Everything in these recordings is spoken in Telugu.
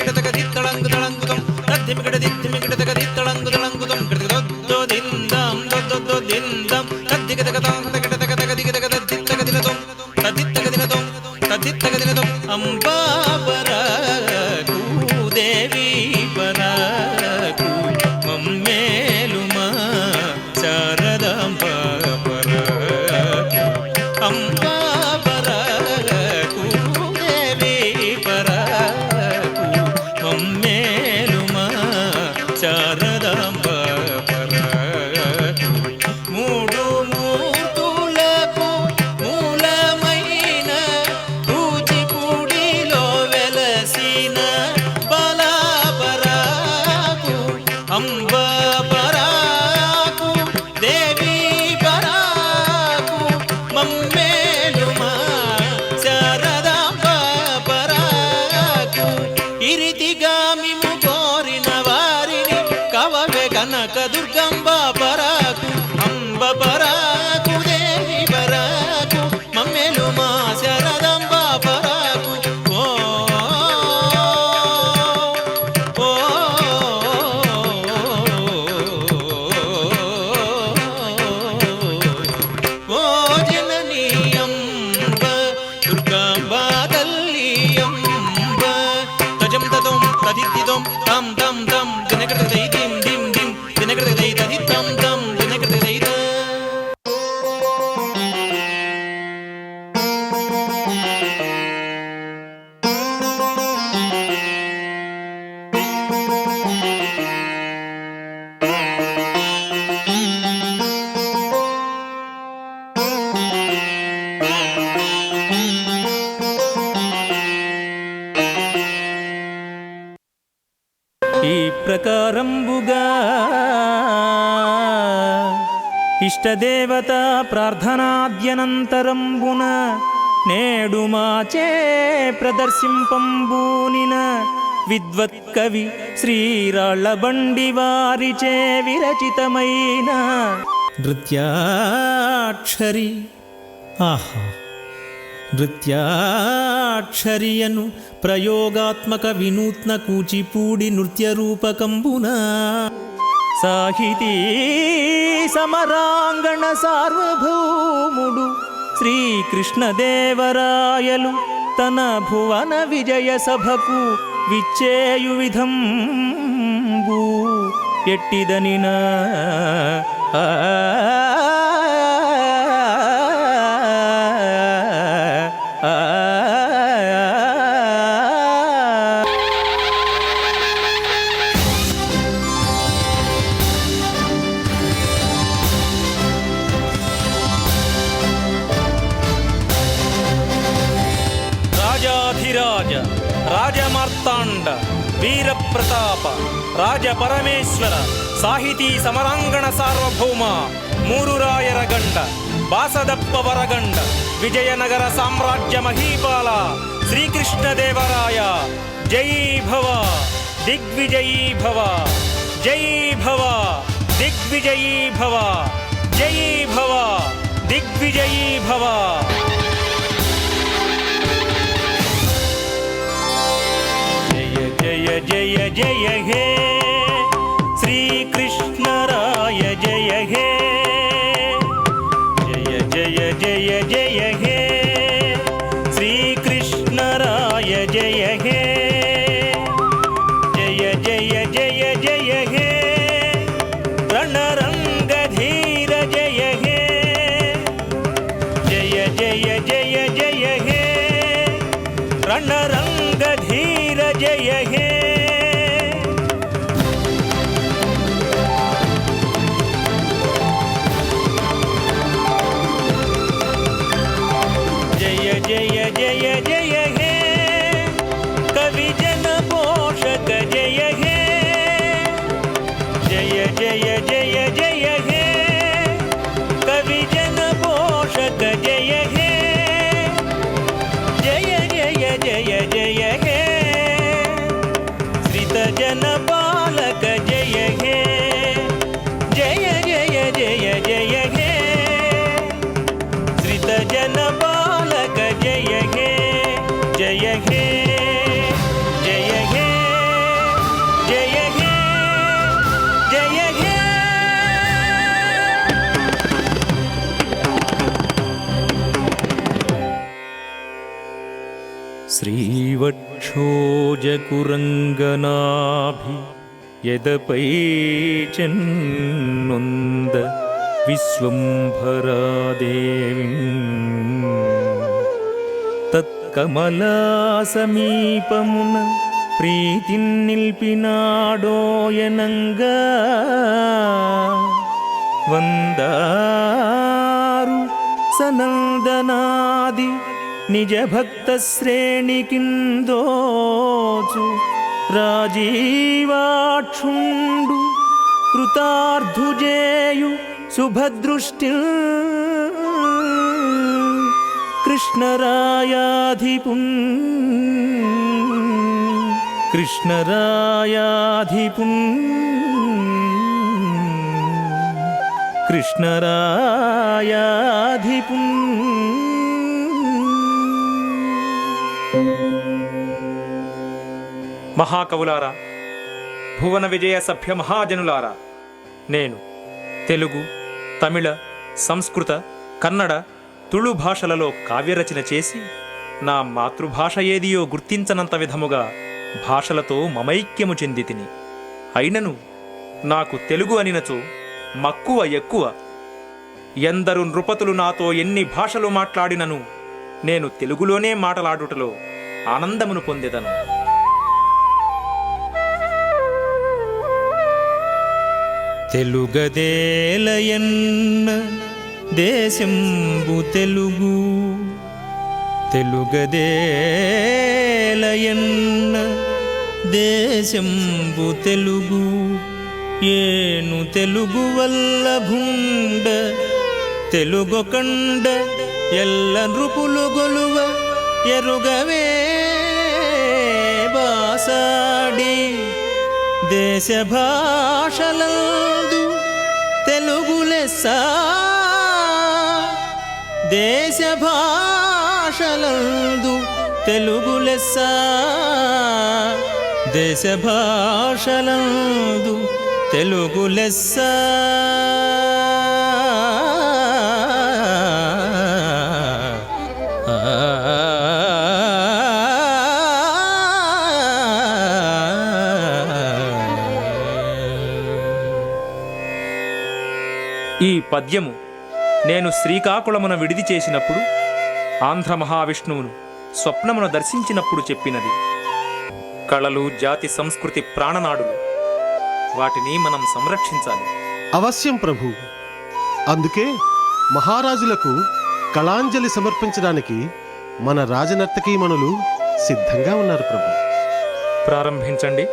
దిత్తిమికిట తగ దిత్తళంగు తళంగుతం తద్దిమికిట దిత్తిమికిట తగ దిత్తళంగు తళంగుతం గిడతగదొద్దో దిందాం దొద్దొద్దో దిందాం తద్దిగ తగ తాగ తగ తగ దిగ తగ తద్దిత్తగ దినదొం తద్దిత్తగ దినదొం తద్దిత్తగ దినదొం అంబా పరాకు దేవి పరాకు మమ్మేలుమా శారదాంబ పరాకు అంబా పరాకు దేవి పరాకు ఈ ప్రకారంబుగా ఇష్టదేవత ప్రార్థనాద్యనంతరంబున నేడు మాచే ప్రదర్శింపంబూనిన విద్వత్కవి శ్రీరాళ్ళబండి వారిచే విరచితమైన నృత్యాక్షరి ఆహా నృత్యాక్షరియను ప్రయోగాత్మక వినూత్న కూచిపూడి నృత్య రూపకంబున సాహితీ సమరాంగణ సార్వభౌముడు శ్రీకృష్ణదేవరాయలు తన భువన విజయ సభకు విచ్చేయు విధంబు ఎట్టిదనిన రాజాధిరాజ రాజమార్తాండ వీరప్రతాప రాజపరమేశ్వర సాహితీ సమరాంగణ సార్వభౌమ మూరురాయరగండ బాసదప్ప వరగండ విజయనగర సామ్రాజ్య మహీపాల శ్రీకృష్ణదేవరాయ జై భవ దిగ్విజయీ భవ జై భవ దిగ్విజయీ భవ జై భవ దిగ్విజయీ భవ. జయ జయ జయ హే శ్రీకృష్ణరాయ జయ హే జయ జయ జయ జయ హే శ్రీకృష్ణరాయ జయ హే జయ జయ జయ జయ హే రణరంగధీర జయ హే జయ జయ జయ జయ హే రణరంగధీర జయ హే. జయ జయ జయ జయ హే కవి జన పోషక జయ హే జయ జయ జయ జయ హే కవి జన పోషక జయ హే జయ జయ జయ జయ హే శ్రిత జన పాలక జయ హే జయ జయ జయ జయ హే శ్రిత జన పాలక జయ హే జయ హే జయ హే జయ హే జయ హే. శ్రీవక్షోజకురంగనాభి యదపై చెన్నొంద విశ్వంభరాదేవి తత్కమలా సమీపమున ప్రీతి నిల్పినాడోయనంగా వందారు సనందనాది నిజ భక్త శ్రేణికిందోచు రాజీవాక్షుండు కృతార్థుజేయు శుభదృష్టి కృష్ణరాయాధిపున్ కృష్ణరాయాధిపున్ కృష్ణరాయాధిపున్. మహాకవులారా, భువన విజయ సభ్య మహాజనులారా, నేను తెలుగు, తమిళ, సంస్కృత, కన్నడ, తుళు భాషలలో కావ్యరచన చేసి నా మాతృభాష ఏదియో గుర్తించనంత విధముగా భాషలతో మమైక్యము చెందితిని. అయినను నాకు తెలుగు అనినచో మక్కువ ఎక్కువ. ఎందరు నృపతులు నాతో ఎన్ని భాషలు మాట్లాడినను నేను తెలుగులోనే మాటలాడుటలో ఆనందమును పొందెదను. తెలుగదేలయన్న దేశంబు తెలుగు, తెలుగదేలయన్న దేశంబు తెలుగు ఏను తెలుగు వల్లభుండ తెలుగొకండ ఎల్ల నృపులు గొలువ ఎరుగవే బాసాడి దేశ భాషలందు తెలుగు లెస్స దేశ భాషలందు తెలుగు లెస్స దేశ భాషలందు తెలుగు లెస్స ఈ పద్యము నేను శ్రీకాకుళమున విడిది చేసినప్పుడు ఆంధ్ర మహావిష్ణువును స్వప్నమును దర్శించినప్పుడు చెప్పినది. కళలు జాతి సంస్కృతి ప్రాణనాడులు, వాటిని మనం సంరక్షించాలి. అవశ్యం ప్రభు. అందుకే మహారాజులకు కళాంజలి సమర్పించడానికి మన రాజనర్తకీమణులు సిద్ధంగా ఉన్నారు ప్రభు. ప్రారంభించండి.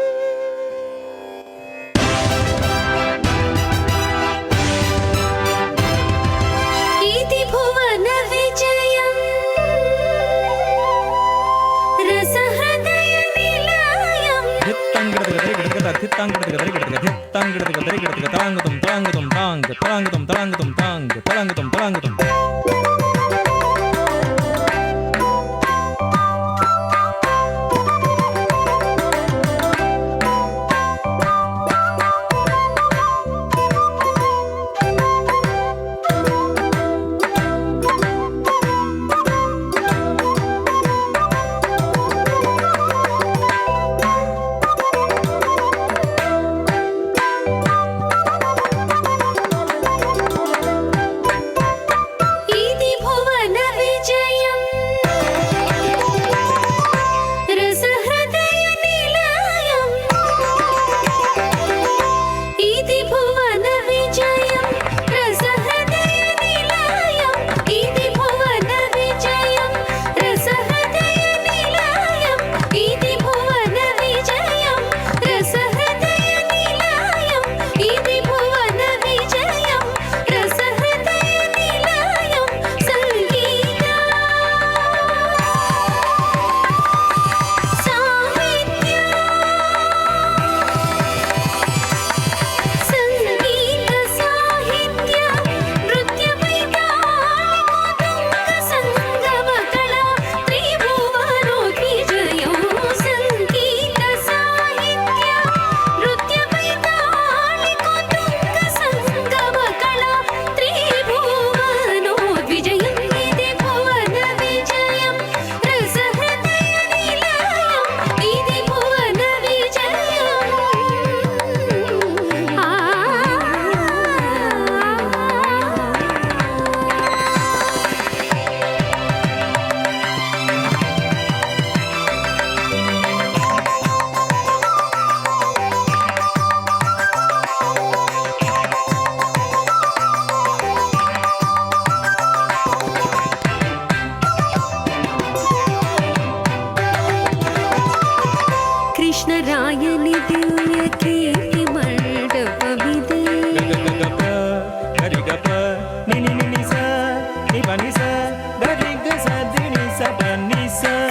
కృష్ణరాయని దివ్య కీర్తి మండపమిదే.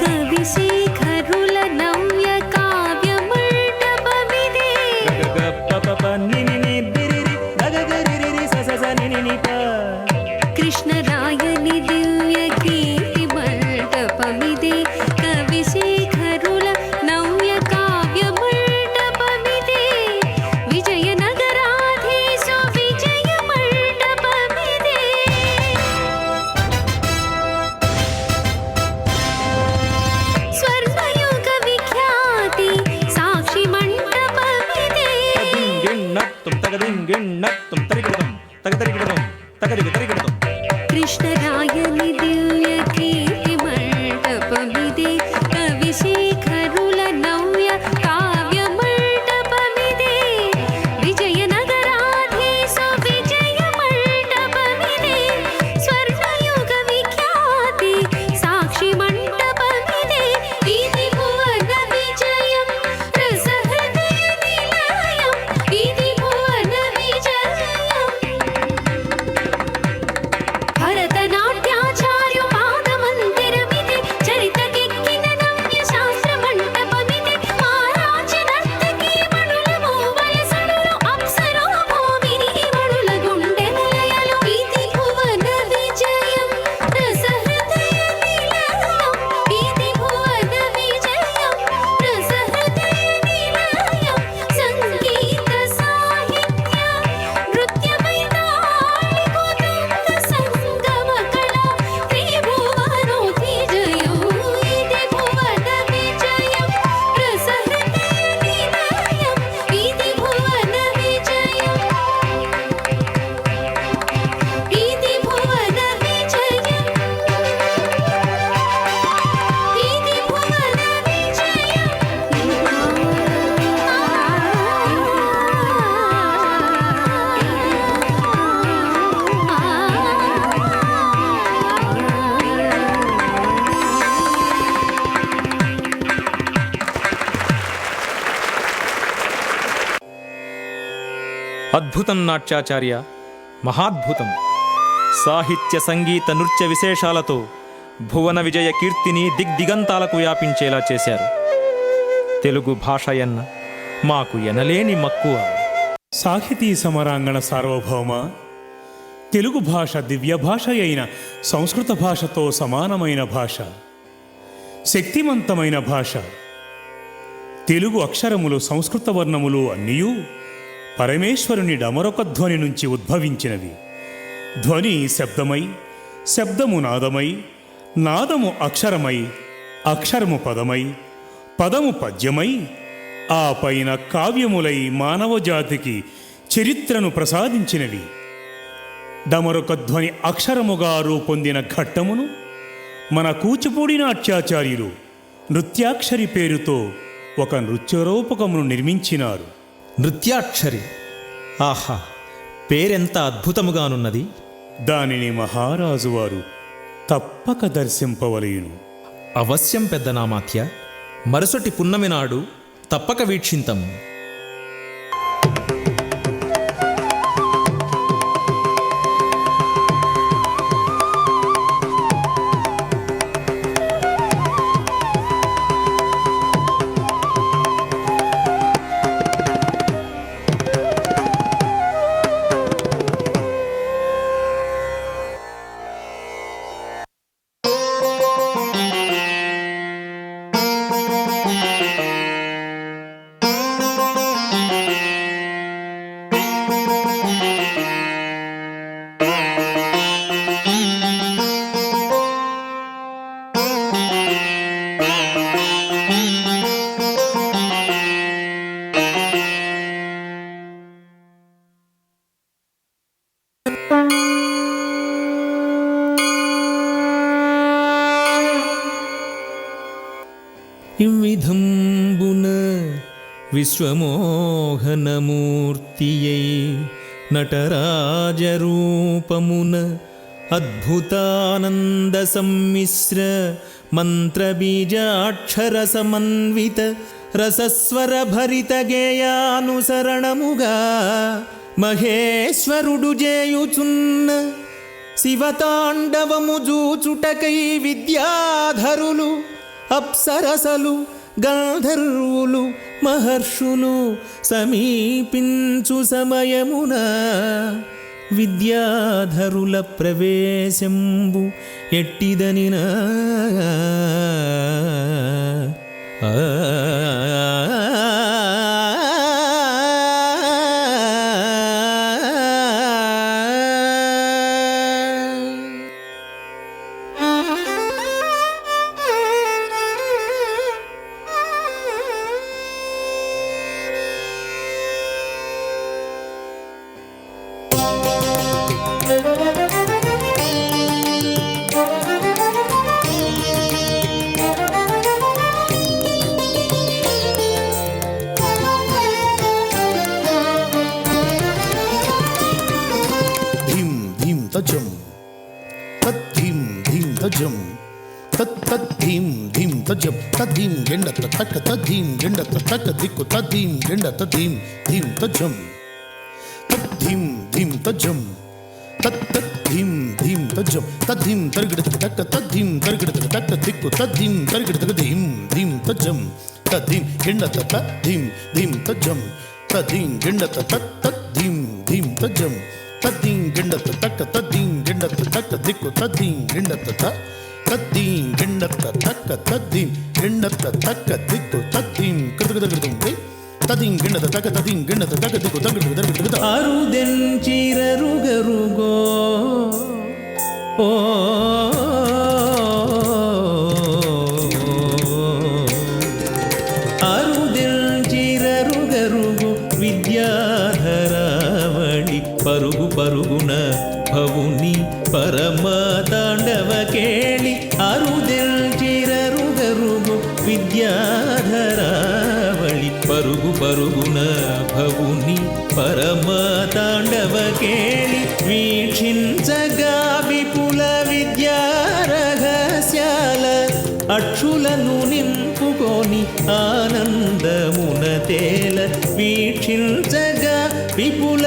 కవిశేఖరుల నవ్య కావ్య మండపమిదే. కృష్ణరాయని దివ్య కీర్తి మండపమిదే. కవిశేఖరుల నవ్య కావ్య మండపమిదే. అద్భుతం నాట్యాచార్య, మహాద్భుతం. సాహిత్య సంగీత నృత్య విశేషాలతో భువన విజయ కీర్తిని దిగ్దిగంతాలకు వ్యాపించేలా చేశారు. తెలుగు భాష ఎన్న మాకు ఎనలేని మక్కువ. సాహితీ సమరాంగణ సార్వభౌమ, తెలుగు భాష దివ్య భాష అయిన సంస్కృత భాషతో సమానమైన భాష, శక్తివంతమైన భాష. తెలుగు అక్షరములు సంస్కృత వర్ణములు అన్నీయూ పరమేశ్వరుని డమరొక ధ్వని నుంచి ఉద్భవించినవి. ధ్వని శబ్దమై, శబ్దము నాదమై, నాదము అక్షరమై, అక్షరము పదమై, పదము పద్యమై, ఆ పైన కావ్యములై మానవజాతికి చరిత్రను ప్రసాదించినవి. డమరొక ధ్వని అక్షరముగా రూపొందిన ఘట్టమును మన కూచిపూడి నాట్యాచార్యులు నృత్యాక్షరి పేరుతో ఒక నృత్యరూపకమును నిర్మించినారు. నృత్యాక్షరి, ఆహా, పేరెంత అద్భుతముగానున్నది. దానిని మహారాజు వారు తప్పక దర్శింపవలయును. అవశ్యం పెద్దనామాత్య, మరుసటి పున్నమి నాడు తప్పక వీక్షింతము. ఇవిధంబున విశ్వమోహనమూర్తియై నటరాజరూపమున అద్భుతానంద సమ్మిశ్ర మంత్రబీజాక్షర సమన్విత రసస్వర భరిత గేయానుసరణముగా మహేశ్వరుడు జేయుచున్న శివతాండవము జూచుటకై విద్యాధరులు, అప్సరసలు, గంధర్వులు, మహర్షులు సమీపించు సమయమున విద్యాధరుల ప్రవేశంబు ఎట్టిదనినా తజం తద్ధీం ధీం తజం తద్ధీం ధీం తజం తద్ధీం గెండత తక్క తద్ధీం గెండత తక్క దిక్కు తద్ధీం గెండత ధీం ధీం తజం తద్ధీం ధీం తజం తద్ధీం ధీం తజం తద్ధీం తరిగిడత తక్క తద్ధీం తరిగిడత తక్క దిక్కు తద్ధీం తరిగిడత ధీం ధీం తజం తద్ధీం గెండత తద్ధీం ధీం తజం తద్ధీం గెండత తద్ధీం ధీం తజం తద్దీం గిండత తక్క తద్దీం గిండత తక్క దిక్కు తద్దీం గిండత తద్దీం గిండత తక్క తద్దీం గిండత తక్క దిక్కు తద్దీం కృతకృతకృతం తద్దీం గిండత తక్క తద్దీం గిండత తక్క దిక్కు తగ్గ అరుదెంచిరరుగరుగో ఓ అరుదెంచిరరుగరుగు విద్యాధరావళి పరుగు పరుగున భవుని పరమ తాండవ కేళి అరుదెల్చిరరుగరుగు విద్యాధరావళి పరుగు పరుగున భవుని పరమ తాండవ కేళి వీక్షించగా విపుల విద్యారహస్యాల అక్షులను నింపుకొని ఆనందమున తేల వీక్షించగా విపుల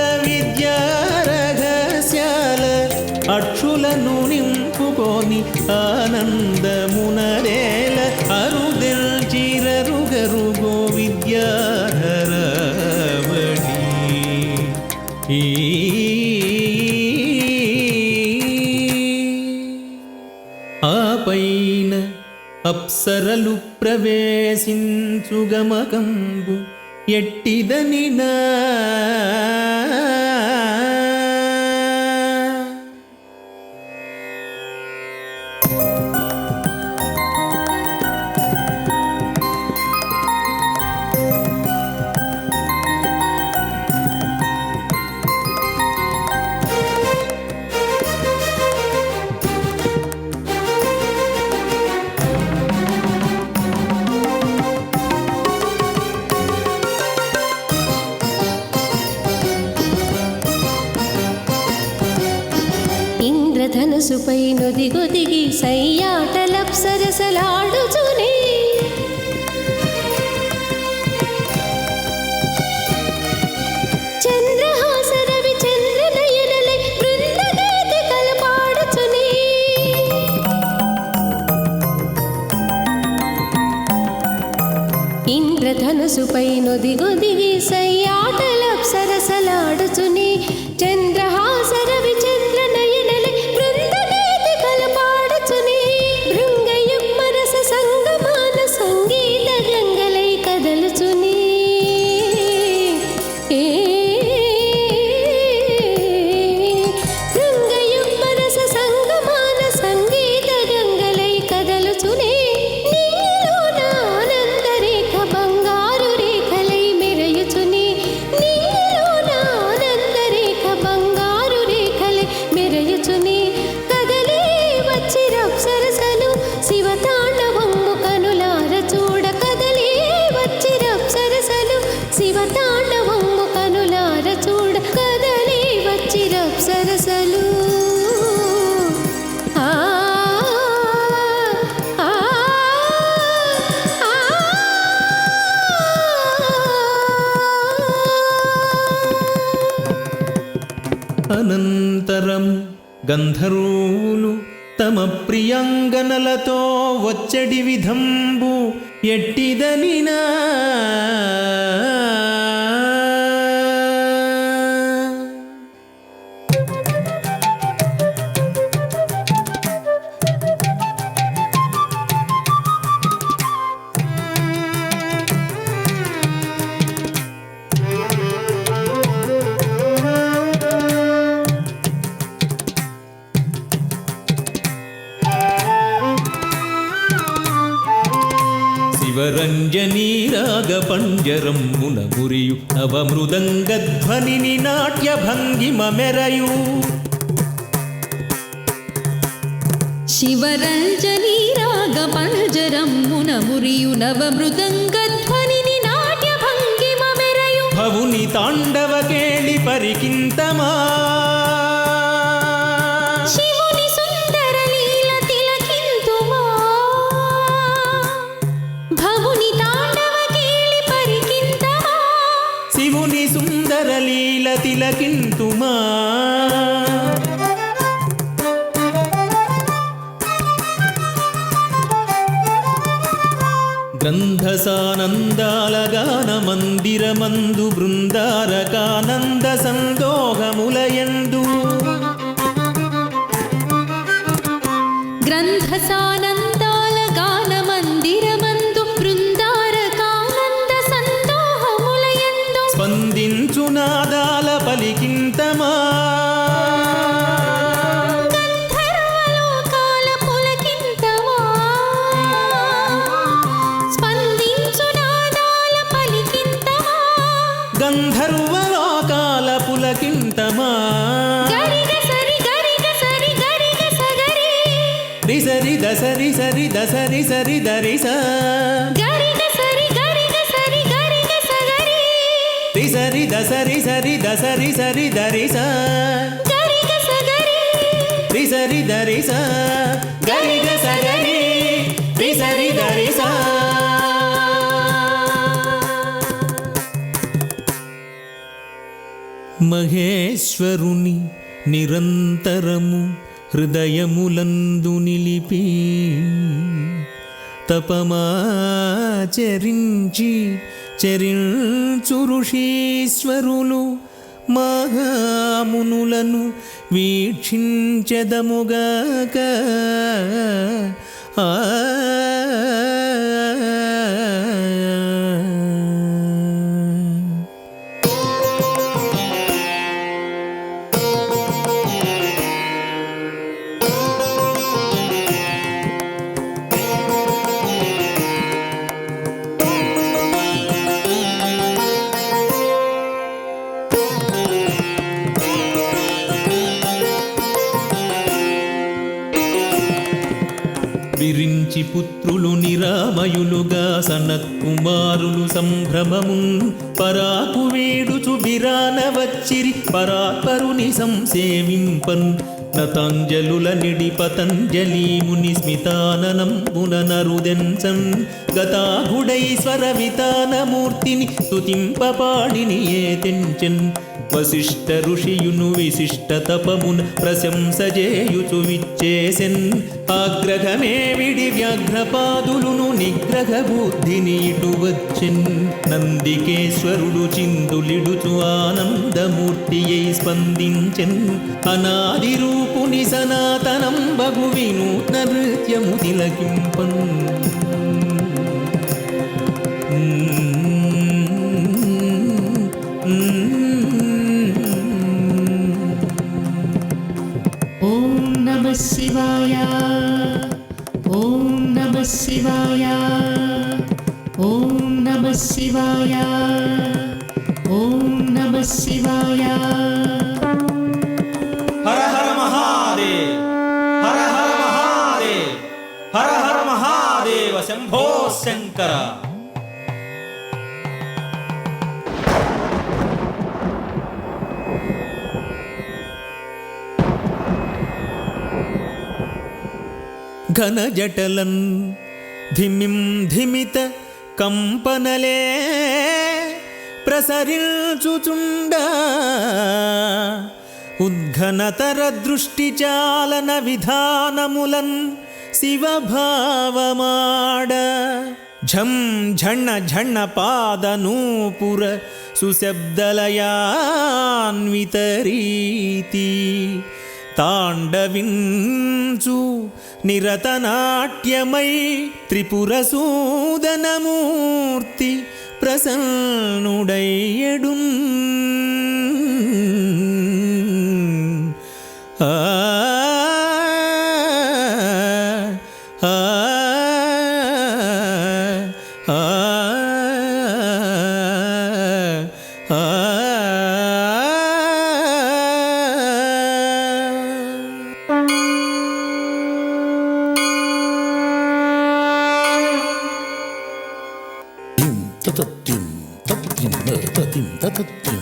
అప్సరలు ప్రవేశించుగమకంబు ఎట్టిదనినా ఇంద్రధనుసుపై నొదిగొదిగి సయ్యాటలప్సరసలాడుచునే చంద్రహాసరవి చంద్రనయనలై బృందగీతికలు పాడుచునే ఇంద్రధనుసుపై నొదిగొదిగి సయ్యాటలప్సరసలాడుచునే చంద్రహాసరవి చంద్రనయనలై బృందగీతికలు పాడుచునే భృంగయుగ్మరస సంగమాన సంగీత గంగలై కదలుచునే భృంగయుగ్మరస సంగమాన సంగీత గంగలై కదలుచునే నీలోన ఆనందరేఖ బంగారు రేఖలై మెరయుచునే నీలోన ఆనందరేఖ బంగారు రేఖలై మెరయుచునే కదలే వచ్చి రప్సరసలు శివతాండవము కనులార చూడ కదలే వచ్చి రప్సరసలు శివతాండవము కనులార చూడ కదలే వచ్చి రప్సరసలు ఆ ఆ అనంతరం గంధర్వులు తమ ప్రియాంగనలతో వచ్చడి విధంబు ఎట్టిదనినా శివరంజనీరాగ పంజరమ్మున మురియు నవమృదంగధ్వనిని నాట్య భంగిమ మెరయు శివరంజనీ రాగ పంజరమ్మున మురియు నవమృదంగధ్వనిని నాట్య భంగిమ మెరయు భవుని తాండవ కేళి పరికింతమా శివుని సుందర లీల తిలకింతుమా భవుని తాండవ కేళి పరికింతమా శివుని సుందర లీల తిలకింతుమా గ్రంథసానందాల గాన మందిరమందు బృందారకానంద సందోహములయందు గ్రంథసానందాల గాన మందిరమందు బృందారకానంద సందోహములయందు స్పందించు నాదాల పలికింతమా గంధర్వలోకాల పులకింతమా స్పందించు నాదాల పలికింతమా గంధర్వలోకాల పులకింతమా గరిగ సరి గరిగ సరి గరిగ సగరి రిసరి దసరి సరి దసరి సరి దరిస గరిగ సరి గరిగ సరి గరిగ సగరి రిసరి దసరి సరి దసరి సరి దరిస గరిగ సగరి రిసరి దరిస గరిగ సగరి రిసరి దరిస మహేశ్వరుని నిరంతరము హృదయములందు నిలిపి తపమాచరించి చరించు ఋషీశ్వరులు మహామునులను వీక్షించెదముగాక ఆ విరించి పుత్రులు నిరామయులుగా సనత్కుమారులు సంభ్రమమున్ పరాకు వేడుచు బిరాన వచ్చిరి పరాత్పరుని సంసేవింపన్ నతాంజలుల నిడి పతంజలి ముని స్మితాననం ముననరుదెన్సన్ గతాగుడైశ్వర వితానమూర్తిని స్తుతింపపాడిని ఏ తెంచెన్ వశిష్ఠ ఋషియును విశిష్ట తపమున ప్రశంసజేయుచు విచ్చేసెన్ ఆగ్రహమే విడి వ్యాఘ్రపాదులును నిగ్రహ బుద్ధిని ఇటు వచ్చెన్ నందికేశ్వరుడు చిందులిడుచు ఆనందమూర్తి అయి స్పందించెన్ అనాది రూపుని సనాతనం బగు వినూత్న నృత్యము తిలకింపన్ ఓం నమః శివాయ ఓం నమః శివాయ ఓం నమః శివాయ ఓం నమః శివాయ హర హర మహాదేవ్ హర హర మహాదేవ్ హర హర మహాదేవ శంభో శంకర. ఘన జటలన్ ధిమిం ధిమిత కంపనలే ప్రసరించుచుండ ఉద్ఘనతర దృష్టి చాలన విధానములన్ శివభావమాడ ఝం ఝణ ఝణ పాద నూపుర సుశబ్దలయాన్విత రీతి తాండవించు నిరతనాట్యమై త్రిపురసూదనమూర్తి ప్రసన్నుడయ్యడు. ఆ ఆ ఆ ఆ తతత్తిం తత్తిం తతిం తతత్తిం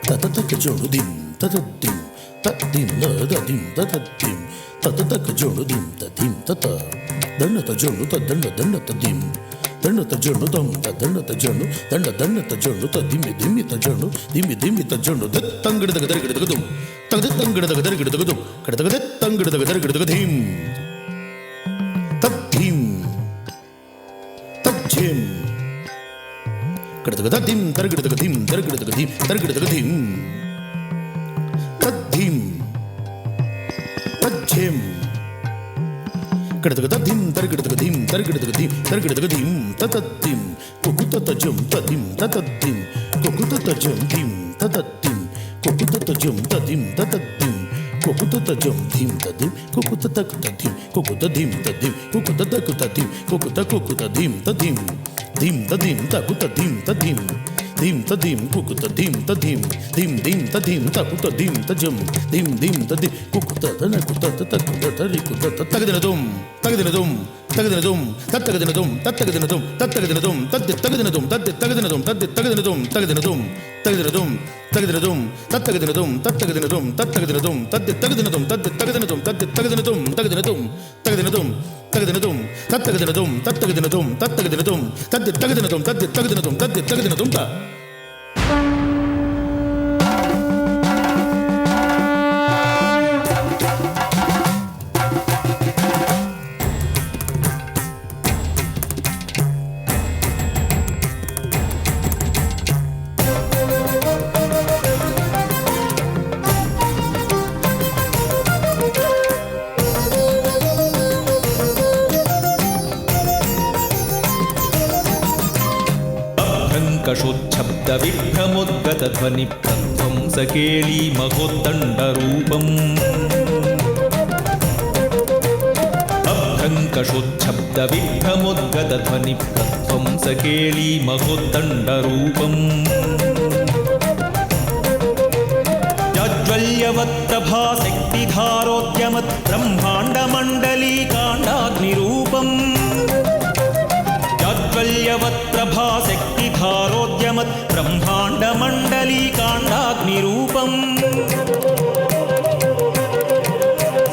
తతతక జోడుదిం తతత్తిం తత్తిం తతిం తతత్తిం తతతక జోడుదిం తతిం తత దండత జోడు తదండ దండత దిం దండత జోడు దం దండత జోడు దండ దండత జోడు దిమ్మి దిమ్మి త జోడు దిమ్మి దిమ్మి త జోడు దత్తంగడదగ దరగడదగదుం తగదత్తంగడదగ దరగడదగదుం కడదగదత్తంగడదగ దరగడదగదిం తత్తిం తజ్జిం కడదగదదిం దరగడదగదిం దరగడదగదిం దరగడదగదిం తద్దిం తజ్జిం కడదగదదిం దరగడదగదిం దరగడదగదిం దరగడదగదిం తతద్దిం కుకుతతజం తదిం తతద్దిం కుకుతతజం దిం తతద్దిం కుకుతతజం తదిం తతద్దిం కుకుతతజం దిం తదిం కుకుతతకుతదిం కుకుతదిం తదిం కుకుతతకుతదిం కుకుతకుకుతదిం తదిం దిం తదిం తకుతదిం తదిం దిం తదిం కుకుతదిం తదిం దిం దిం తదిం తకుతదిం తజం దిం దిం తది కుకుతతనకుతతకుతరికుతత తగదినదుం తగదినదుం తగదినదుం తత్తగదినదుం తత్తగదినదుం తత్తగదినదుం తద్ది తగదినదుం తద్ది తగదినదుం తద్ది తగదినదుం తగదినదుం తగదినదుం తగదినదుం తత్తగదినదుం తత్తగదినదుం తత్తగదినదుం తద్ది తగదినదుం తద్ది తగదినదుం తద్ది తగదినదుం తగదినదుం తగదినదుం తగదినదుం తత్తగదినదుం తత్తగదినదుం తత్తగదినదుం తద్ది తగదినదుం తద్ది తగదినదుం తద్ది తగదినదుం త అభ్రంకషోచ్ఛబ్ద విభ్రమోద్గత ధ్వని ప్రధ్వంసకేళీ మహోద్దండరూపం అభ్రంకషోచ్ఛబ్ద విభ్రమోద్గత ధ్వని ప్రధ్వంసకేళీ మహోద్దండరూపం జాజ్వల్యవత్ప్రభాశక్తిధారోద్యమత్ బ్రహ్మాండమండలీకాండాగ్నిరూపం జాజ్వల్యవత్ప్రభాశక్తిధారోద్యమత్ బ్రహ్మాండమండలీకాండాగ్నిరూపం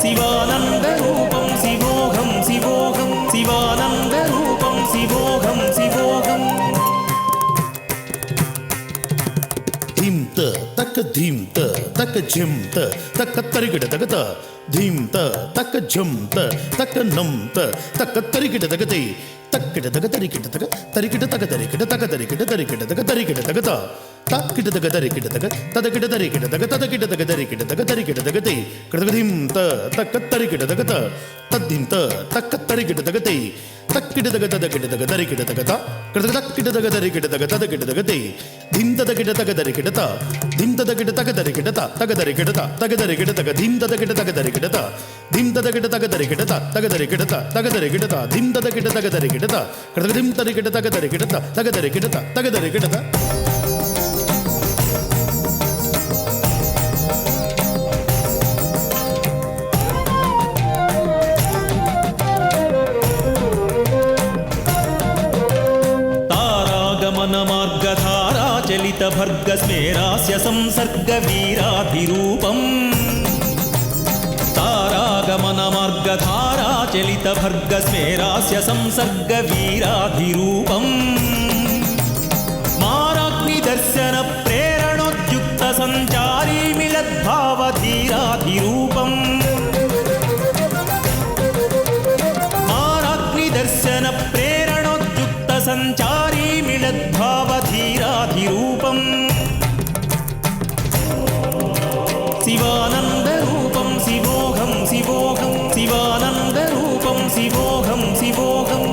శివానందరూపం శివోహం శివోహం శివానందరూపం శివోహం శివోహం ధీం త తక్క ధీం త తక్క ఝం త తక్క తరిగిడ తగత ధీం త తక్క ఝం త తక్క నం త తక్క తరిగిడ తగతే తక్కిట తగ తరికిట తగ తరికిట తగ తరికిట తగ తరికిట తరికిట తగ తరికిట తగత తక్కిట తగ తరికిట తగ తదకిట తరికిట తగ తదకిట తగ తరికిట తగ తరికిట తగతే కృతగధిం త తక్క తరికిట తగత తద్దిం త తక్క తరికిట తగతే తక్కిట తగ తదకిట తగ తరికిట తగత కృతగ తక్కిట తగ తరికిట తగ తదకిట తగతే ధిం తదకిట తగ తరికిట త ధిం తదకిట తగ తరికిట త తగ తరికిట త తగ తరికిట తగ ధిం తదకిట తగ తరికిట త ధిం తదకిట తగ తరికిట త తగ తరికిట త తగ తరికిట త ధిం తదకిట తగ తరికిట త కృతగ ధిం తరికిట తగ తరికిట త తగ తరికిట త తగ తరికిట త మార్గధారాచలిత భర్గస్మేరాస్య సంసర్గ వీరాధిరూపం తారాగమన మార్గధారాచలిత భర్గస్మేరాస్య సంసర్గ వీరాధిరూపం మారాగ్ని దర్శన ప్రేరణోద్యుక్త సంచారీ మిళద్భావధీరాధిరూపం మారాగ్ని దర్శన ప్రేరణోద్యుక్త సంచారీ మిళద్భావధీరాధిరూపం శివానందరూపం శివోహం శివోహం శివానందరూపం శివోహం శివోహం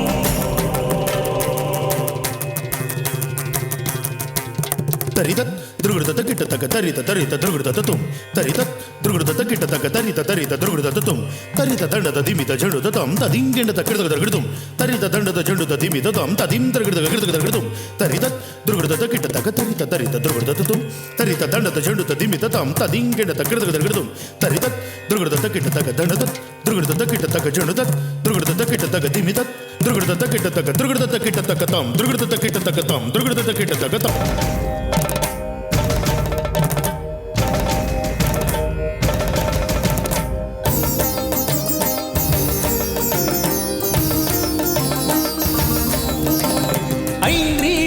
తరితత్ దృగృత కిట తగ తరిత తరిత దృగృత తుం తరితత్ దృగృత కిట తగ తరిత తరిత దృగృత తుం తరిత దండత దిమిత జడుత తం తదింగెండ తక్కిడ తగృతం తరిత దండత జడుత దిమిత తం తదిం తగృత తగృతం తరితత్ దృగృత కిట తగ తరిత తరిత దృగృత తుం తరిత దండత జడుత దిమిత తం తదింగెండ తక్కిడ తగృతం తరితత్ దృగృత కిట తగ దండత దృగృత కిట తగ జడుత దృగృత కిట తగ దిమిత దృగృత కిట తగ దృగృత కిట తగ తం దృగృత కిట తగ తం దృగృత కిట తగ తం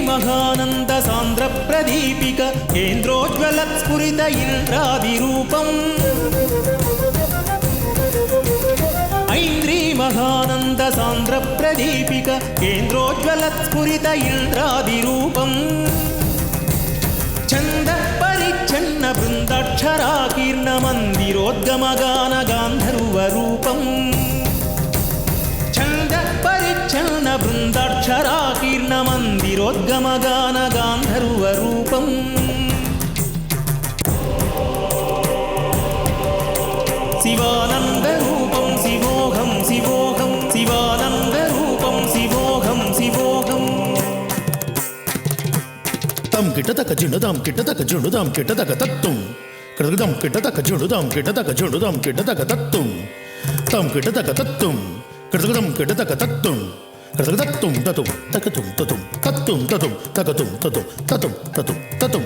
మహానంద సాంద్ర ప్రదీపిక కేంద్రోజ్వల స్ఫురిత ఇంద్రాదిరూపం ఐంద్రీ మహానంద సాంద్ర ప్రదీపిక కేంద్రోజ్వల స్ఫురిత ఇంద్రాదిరూపం ఛంద పరిచ్ఛన్న బృందాక్షరాకీర్ణ మందిరోద్గమగాన గాంధర్వ రూపం పరిచ్ఛన్న బృందాక్షరాకీర్ణ మందిరోద్గమగాన గాంధర్వ రూపం శివానందరూపం శివోహం శివోహం శివానందరూపం శివోహం శివోహం తం కిట తక జిణుదాం కిట తక జిణుదాం కిట తక తత్తుం కృతగదం కిట తక జిణుదాం కిట తక జిణుదాం కిట తక తత్తుం తం కిట తక తత్తుం కృతగదం కిట తక తత్తుం కృతగదత్తుం తతుం తకతుం తతుం తత్తుం తతుం తకతుం తతుం తతుం తతుం తతుం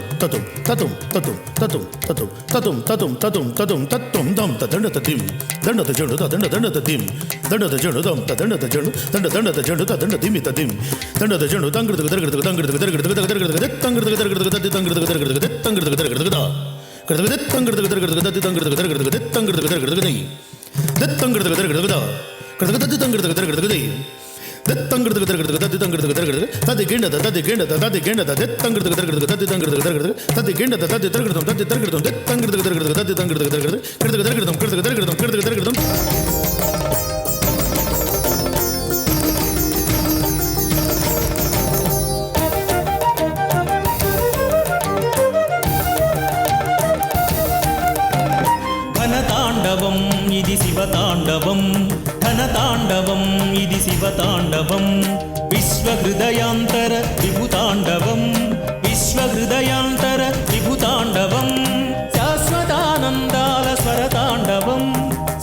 తతుం తతుం తతుం తతుం తతుం తతుం తతుం తతుం తత్తుం దం తదండత దిం దండత జణుత దండత దిం దండత జణుదం తదండత జణు దండత జణుత దండ దిమిత దిం దండత జణు తంగృత దర్గృత తంగృత దర్గృత దర్గృత తంగృత దర్గృత తంగృత దర్గృత తంగృత దర్గృత కృతగద తంగృత దర్గృత తంగృత దర్గృత తంగృత దర్గృత తంగృత దర్గృత కృతగద తంగృత దర్గృత తంగృత దర్గృత తది గిండత తది గిండత తది గిండత తంగృత దర్గృత తది తంగృత దర్గృత తది గిండత తది దర్గృతం తది దర్గృతం తంగృత దర్గృత తది తంగృత దర్గృత కృతగ దర్గృతం కృతగ దర్గృతం కృతగ దర్గృతం శివతాండవం ఘనతాండవం ఇది శివతాండవం విశ్వహృదయాంతర విభుతాండవం విశ్వహృదయాంతర విభుతాండవం శాశ్వతానందాల స్వరతాండవం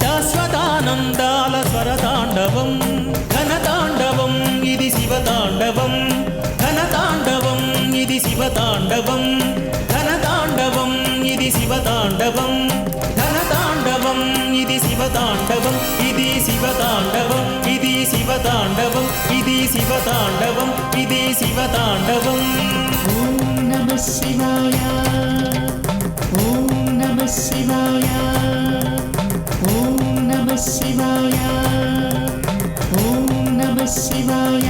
శాశ్వతానందాల స్వరతాండవం ఘనతాండవం ఇది శివతాండవం ఘనతాండవం ఇది శివతాండవం ఘనతాండవం ఇది శివతాండవం ఘనతాండవం ఇది శివతాండవం ఇది శివతాండవం ఇది శివతాండవం ఇది శివతాండవం ఇది శివతాండవం ఓం నమః శివాయ ఓం నమః శివాయ ఓం నమః శివాయ ఓం నమః శివాయ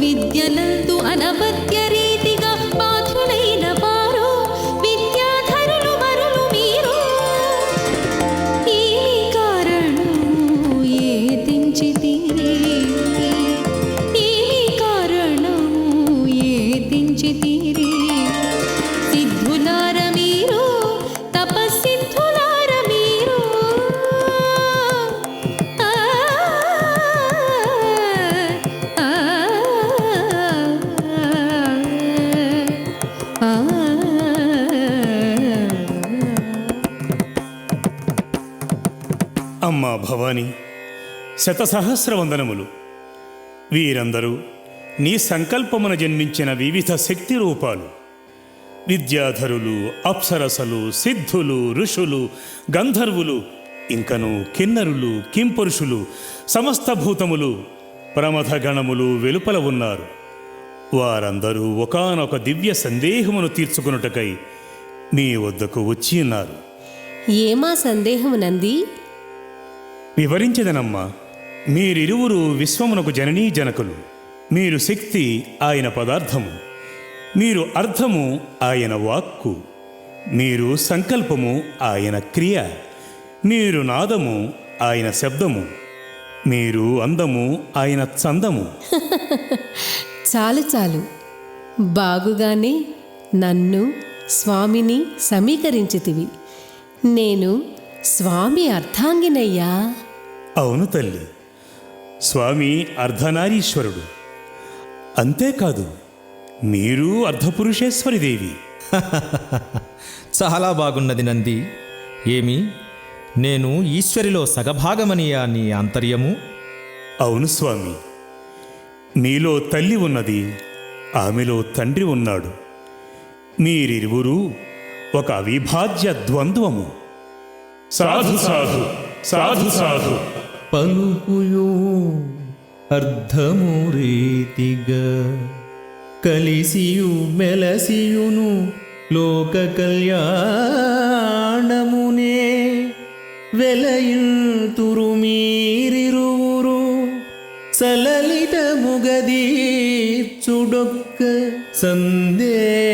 విద్యనందు అనవద్య రీతిగా బాధ్యులైన వారు విద్యాధరులు వరులు మీరు. ఏమి కారణము ఏదించితిరే, ఏమి కారణము ఏదించితిరే, సిద్ధులార మీరు తపస్సిద్ధులార మీరు. అమ్మా భవాని, శతసహస్ర వందనములు. వీరందరూ నీ సంకల్పమున జన్మించిన వివిధ శక్తి రూపాలు. విద్యాధరులు, అప్సరసలు, సిద్ధులు, ఋషులు, గంధర్వులు, ఇంకను కిన్నరులు, కింపురుషులు, సమస్త భూతములు, ప్రమథ గణములు వెలుపల ఉన్నారు. వారందరూ ఒకానొక దివ్య సందేహమును తీర్చుకొనుటకై మీ వద్దకు వచ్చి ఉన్నారు. ఏమా సందేహము నంది? వివరించదనమ్మా. మీరిరువురు విశ్వమునకు జననీ జనకులు. మీరు శక్తి, ఆయన పదార్థము. మీరు అర్థము, ఆయన వాక్కు. మీరు సంకల్పము, ఆయన క్రియ. మీరు నాదము, ఆయన శబ్దము. మీరు అందము, ఆయన చందము. చాలు చాలు, బాగుగానే నన్ను స్వామిని సమీకరించితివి. నేను స్వామి అర్ధాంగినయ్యా. అవును తల్లి, స్వామి అర్ధనారీశ్వరుడు. అంతేకాదు, మీరు అర్ధపురుషేశ్వరి దేవి. చాలా బాగున్నది నంది. ఏమి, నేను ఈశ్వరిలో సగభాగమనియా నీ ఆంతర్యము? అవును స్వామి, మీలో తల్లి ఉన్నది, ఆమెలో తండ్రి ఉన్నాడు. మీరిరువురు ఒక అవిభాజ్య ద్వంద్వము. సాధు సాధు సాధు సాధు. పలుకుయో అర్ధము రీతిగా కలిసియు మెలసియును లోక కళ్యాణమునే వెలయింతురు మీరిరువురు సలలిత ముగదీర్చుడొక్క సందేహమునే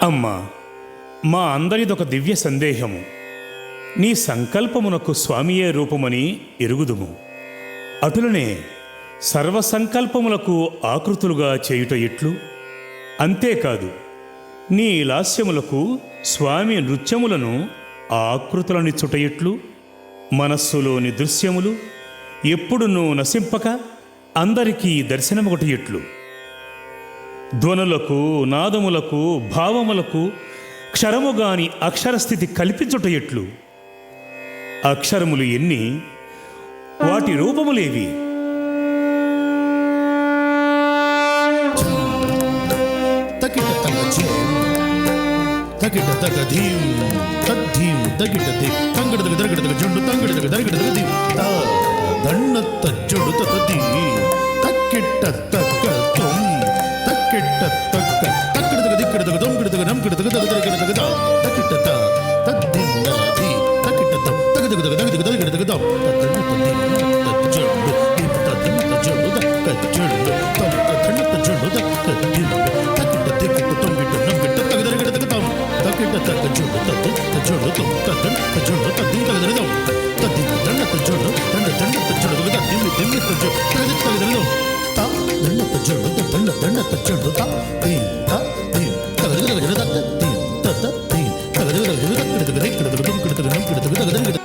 అమ్మా, మా అందరిదొక దివ్య సందేహము. నీ సంకల్పమునకు స్వామియే రూపమని ఎరుగుదుము. అటులనే సర్వసంకల్పములకు ఆకృతులుగా చేయుట ఎట్లు? అంతేకాదు, నీ లాస్యములకు స్వామి నృత్యములను ఆకృతులనిచ్చుట ఎట్లు? మనస్సులోని దృశ్యములు ఎప్పుడునూ నశింపక అందరికీ దర్శనమొకటి ఎట్లు? ధ్వనులకు, నాదములకు, భావములకు క్షరముగాని అక్షరస్థితి కల్పించుట ఎట్లు? అక్షరములు ఎన్ని, వాటి రూపములేవి? తకిట తగ జేం తకిట తగ ధీం తద్ధీం తకిట ది తంగడ తగ దరగడ తగ జండు తంగడ తగ దరగడ తగ ది తా దన్నత్త జడు తత ది తకిట తగ తుం తకిట తగ తకిట తగ దిక్కడ తగ దొంగడ తగ నమ్కడ తగ తగ దరగడ తగ దా తకిట తా తద్ధీం ది తకిట తం తగ తగ తగ తగ దరగడ తగ దా తద్దన్న తద్ది తజ్జండు ది తద్దన్న తజ్జండు ద కజ్జండు తం తద్దన్న తజ్జండు ద తద్ది తకిట దిక్కట తొంగిట నమ్కట తగ దరగడ తగ తాం తకిట తగ జండు తద్ది తజ్జండు తం తద్దన్న తజ్జండు తద్ది తగ దరగడ తద్ది తద్దన్న తజ్జండు దండ దండ తజ్జండు తగ దిమ్మి దిమ్మి తజ్జండు తగ తగ దరగడ తా దండ తజ్జండు దండ దండ తజ్జండు తా దీం తా దీం తగ దగ దగ దగ దీం తత దీం తగ దగ దగ దగ దగ దగ దిక్కడ తగ తొంగిట తగ నమ్కట తగ తగ దరగడ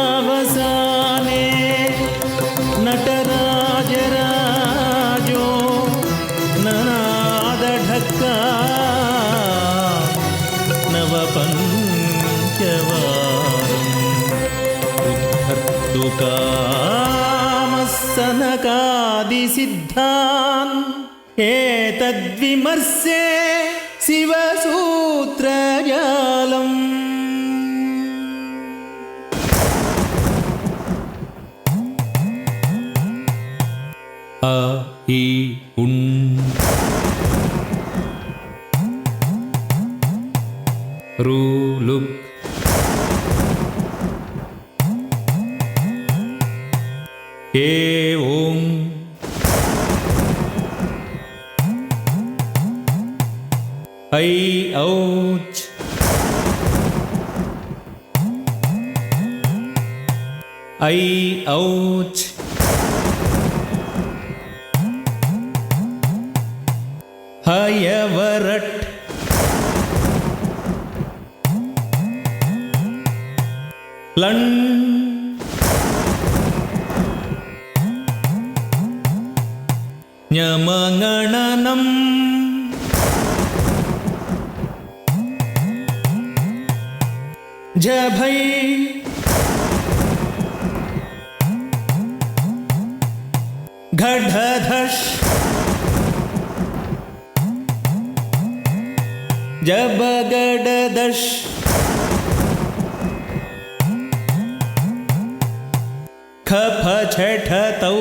నృత్యావసానే నటరాజరాజో ననాదఢక్కా నవపంచవారం ఉద్ధర్తుకామస్సనకాదిసిద్ధాన్ ఏతద్విమర్శే శివసూత్రజాలం. అ ఈ ఉన్ రు లుక్ ఏ ఓం ఐ ఔచ్ ఐ ఔచ్ హయవరట్ లన్ ஞமங்கணனம் జభై ఘఢధష్ జబగడదష్ ఖఫ ఛఠ తౌ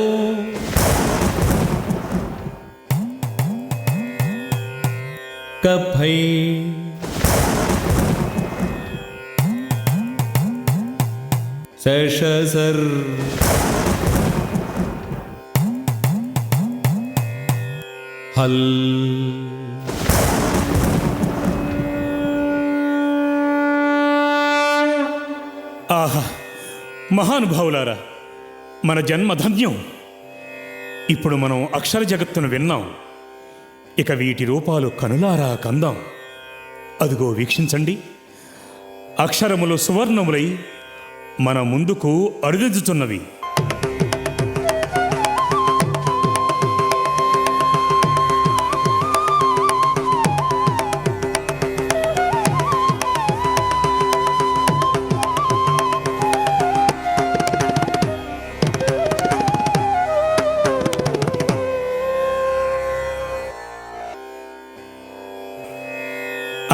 కఫై సర్ హల్ ఆహా, మహానుభావులారా, మన జన్మ ధన్యం. ఇప్పుడు మనం అక్షర జగత్తును విన్నాం. ఇక వీటి రూపాలు కనులారా కందాం. అదిగో వీక్షించండి, అక్షరములు సువర్ణములై మన ముందుకు అడుగెత్తుతున్నవి.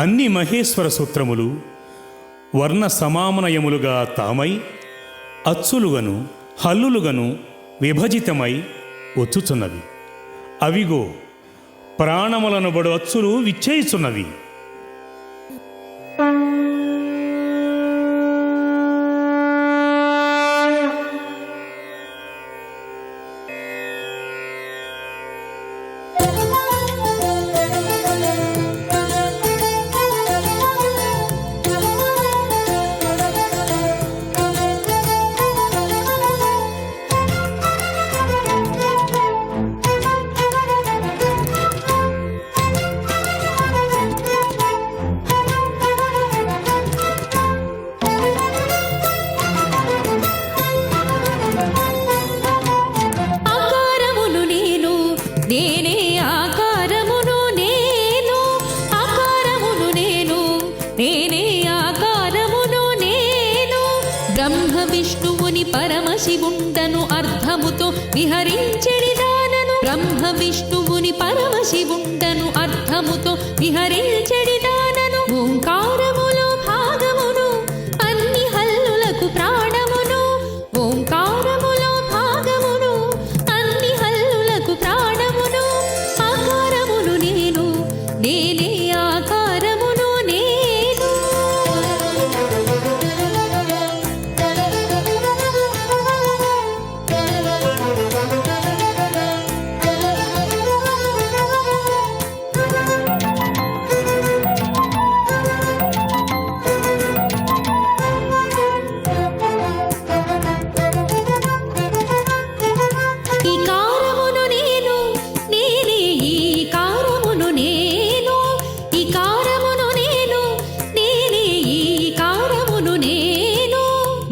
అన్ని మహేశ్వర సూత్రములు వర్ణ సమామనయములుగా తామై అచ్చులుగను హల్లులుగను విభజితమై వచ్చుచున్నవి. అవిగో ప్రాణములను బడు అచ్చులు విచ్చేయుచున్నవి. పరమశివుండను అర్థముతో విహరించెడి దానను బ్రహ్మ విష్ణువుని పరమశివుండను అర్థముతో విహరించెడి దానను ఓంకారములో భాగమును అన్ని హల్లులకు ప్రాణమును ఓంకారములో భాగమును అన్ని హల్లులకు ప్రాణమును ఆకారమును నేను నేనే ఆకారమును నేను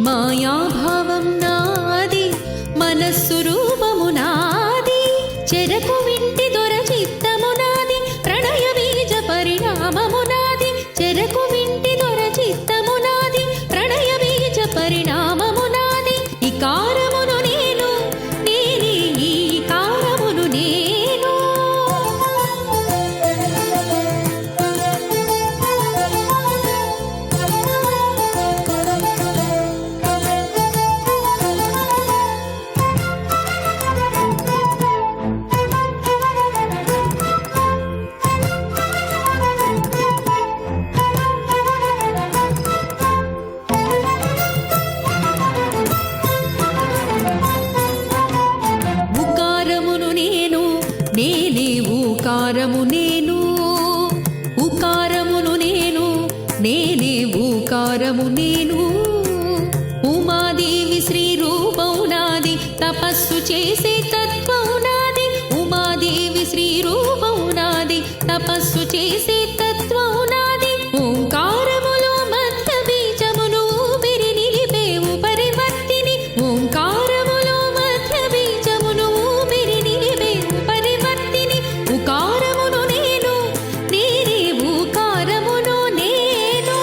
మాయాభావం నాది మనస్సు రూపము నాది చెరకు వింటి దొర చిత్తము నాది ప్రణయ బీజ పరిణామము నాది చెరకు వింటి దొర చిత్తము నాది ప్రణయ బీజ పరిణామము నాది ఈ కారమును నేను నేనే ఈ కారమును నేను నేనే ఊకారము నేను ఉకారమును నేను నేనే ఊకారము నేను ఉమాదేవి శ్రీ రూపం నాది తపస్సు చేసే తత్వం నాది ఉమాదేవి శ్రీ రూపం నాది తపస్సు చేసే తత్వం నాది ఓంకారములో మధ్య బీజమును ఊపిరి నిలిపేవు పరివర్తిని ఓంకారములో మధ్య బీజమును ఊపిరి నిలిపేవు పరివర్తిని ఉకారమును నేను నేనే ఊకారమును నేను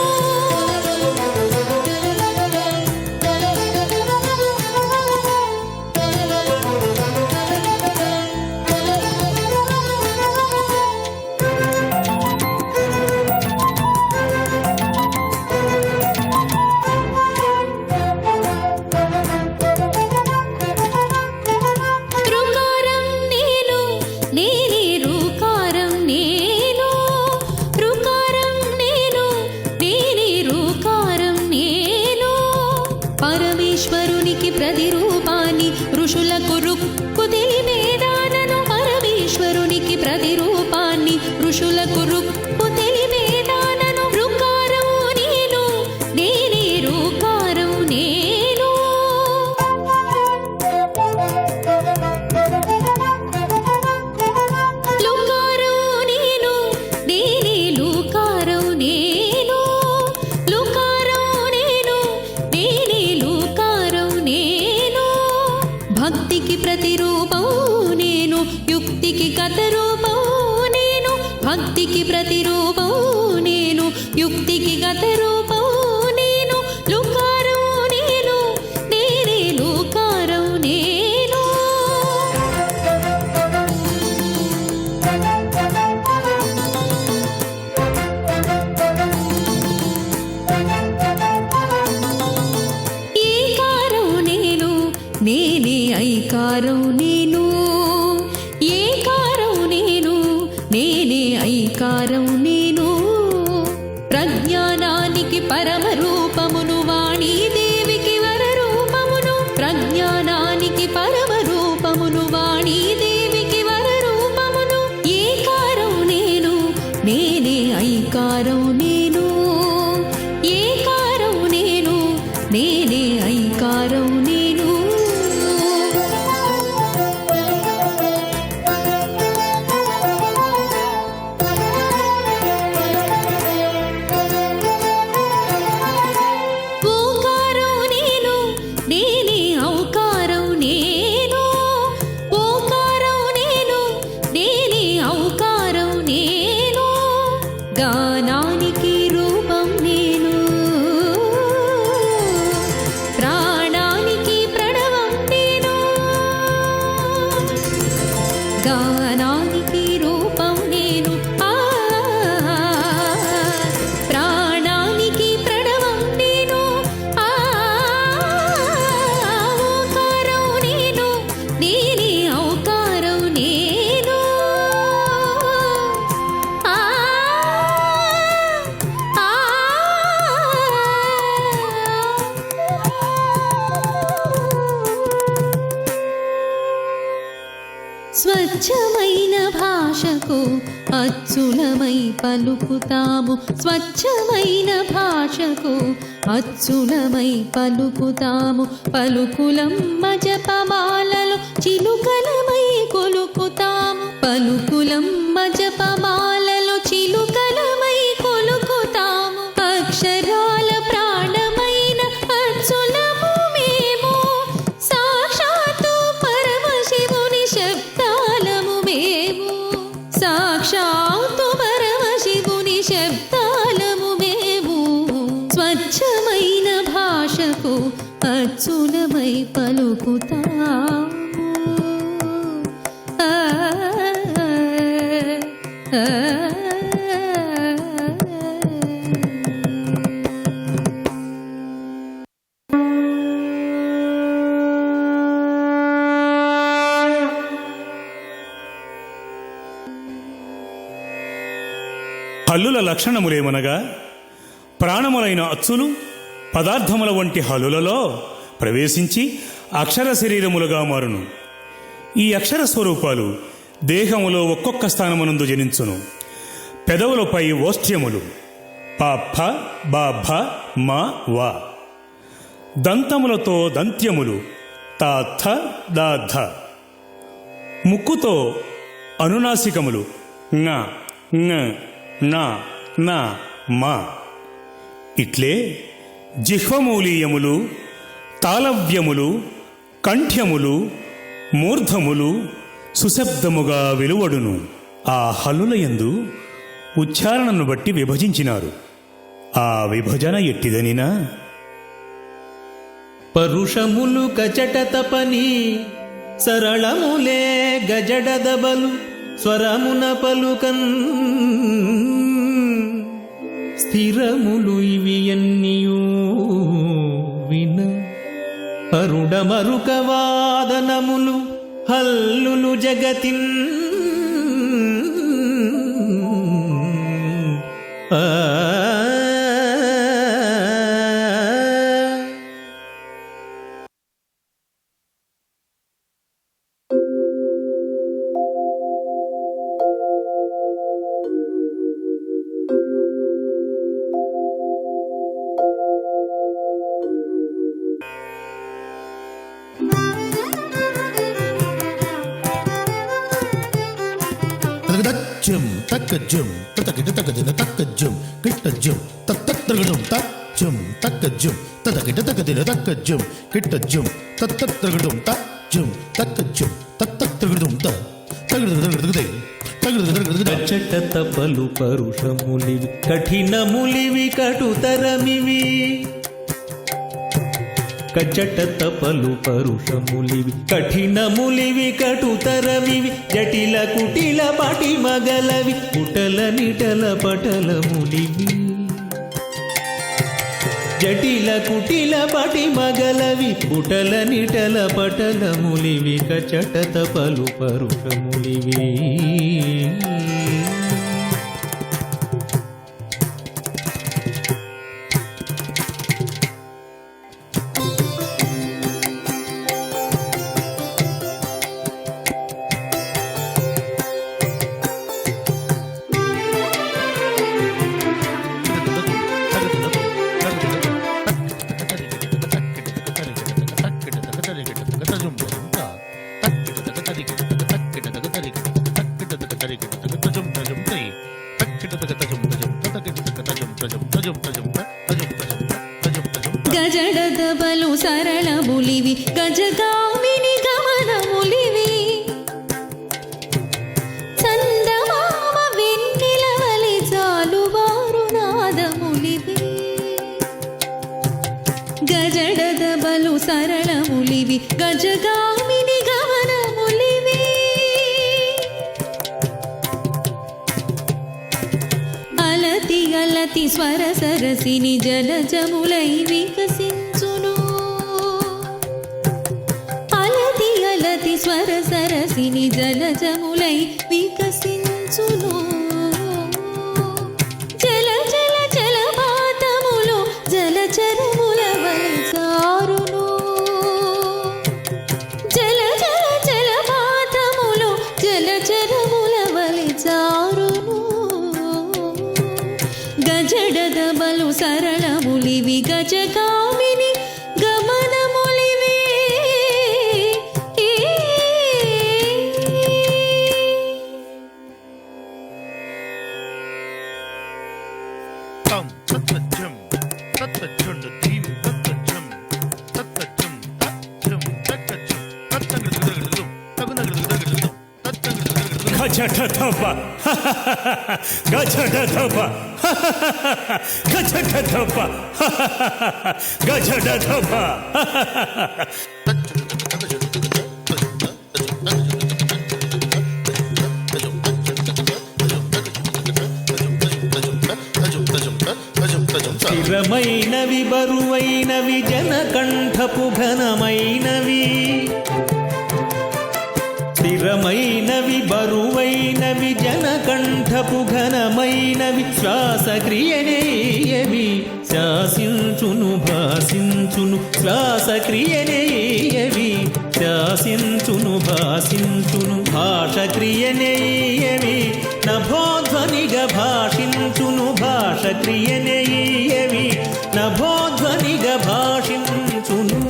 భక్తికి ప్రతిరూపం నేను, యుక్తికి కథ రూపం నేను. భక్తికి ప్రతిరూపం నేను, యుక్తికి గత రూపం నేను. లుకారం నేను, నేనే లుకారం నేను. ఏకారం నేను, నేనే ఐకారం నేను. ఏకారం నేను, నేనే ఐకారం నేను. ప్రజ్ఞానానికి పరమ రూపమును, వాణీదేవికి వర రూపమును. ప్రజ్ఞానానికి పరమ రూపమును, వాణీదేవికి వర రూపమును. ఏకారం నేను, నేనే ఐకారం నేను. ఏకారం నేను, నేనే ఐకారం నేను. ఓకారం నేను, నేనే ఔకారం నేను. ఓకారం నేను, నేనే ఔకారం నేను. గానానికి రూపం నేను, ప్రాణానికి ప్రణవం నేను. గానానికి రూపం నేను, ప్రాణానికి ప్రణవం నేను. ఓకారం నేను, నేనే ఔకారం నేను. స్వచ్ఛమైన భాషకు అచ్చులమై పలుకుతాము. స్వచ్ఛమైన భాషకు అచ్చులమై పలుకుతాము. పలుకులమ్మ జపమాలలో చిలుకలమై కొలుకుతాము. పలుకులమ్మ జపమాలలో చిలుకలమై కొలుకుతాము. అక్షరాల ప్రాణమైన అచ్చులము మేము. సాక్షాత్తు పరమశివుని శబ్దాలము మేము. సాక్షాత్తు పరమశివుని శబ్దాలము మేము. స్వచ్ఛమైన భాషకు అచ్చులమై పలుకుతాము. ఆ, ఆ, ఆ. హల్లుల లక్షణములేమనగా ప్రాణములైన అచ్చులు పదార్థముల వంటి హల్లులలో ప్రవేశించి అక్షర శరీరములుగా మారును. ఈ అక్షర స్వరూపాలు దేహములో ఒక్కొక్క స్థానమునందు జనించును. పెదవులపై ఓష్ట్యములు ప ఫ బ భ మ వ. దంతములతో దంత్యములు త థ ద ధ. ముక్కుతో అనునాసికములు ङ ङ న న మ. ఇట్లే జిహ్వమూలీయములు, తాళవ్యములు, కంఠ్యములు, మూర్ధములు సుశబ్దముగా వెలువడును. ఆ హల్లులయందు ఉచ్చారణను బట్టి విభజించినారు. ఆ విభజన ఎట్టిదనినా పరుషములు కచట తపని సరళములే గజడదబలు స్వరమున పలుకన్. స్థిరములు ఇవి ఎన్నియూ విన అరుడమరుక వాదనములు హల్లులు జగతిన్. ఆ తగదచ్చం తక్కజం తతకిట తగదిన తక్కజం కిట్టజం తత్తత్రగడం తచ్చం తక్కజం తతకిట తగదిన తక్కజం కిట్టజం తత్తత్రగడం తచ్చం జుమ్ తక్క జుమ్ తత్త తిరుగుడుం త తగడగడగడగడగై తగడగడగడగడగ కచట తపలు పరుషములివి కఠినములివి కటుతరమివి కచట తపలు పరుషములివి కఠినములివి కటుతరమివి జటిల కుటిల పటి మగలవి కుటల నిటల పటలములివి జటిల కుటిల పటి మగలవి కుటల నిటల పటలములివి కచట తపలు పరుషములివి గజడదబలు సరళములివి గజగామిని గమనములివి చందమామ వెన్నెలవలి జాలువారు నాదములివి గజడదబలు సరళములివి గజగామిని గమనములివి అలతి అలతి స్వర సరసిని జలజములై వికసించును అలతి అలతి స్వర సరసిని జలజములై వికసించును జల జల జలపాతములు జలచరముల వలె జారును జల జల జలపాతములు జలచరముల వలె జారును గజడదబలు సరళములివి గజగామిని గమనములివి తం తత్త జుమ్ తత్త జుండు దీం తత్త జుమ్ తత్త జుమ్ జుమ్ తక్క జుమ్ తత్తగడగడగడగడం తగునగడగడగడగడం తత్తగడగడగడగడం గజట ధప గజట ధప గజట ధప గజట ధప స్థిరమైనవి బరువైనవి జనకంఠపు ఘనమైనవి స్థిరమైనవి బరువైనవి జనకంఠపు ఘనమైనవి శ్వాసక్రియనేయవి శాసించును భాసించును శ్వాసక్రియనేయవి శాసించును భాసించును భాషక్రియనేయవి నభోధ్వనిగా భాషించును భాషక్రియనేయవి నభోధ్వనిగా భాషించును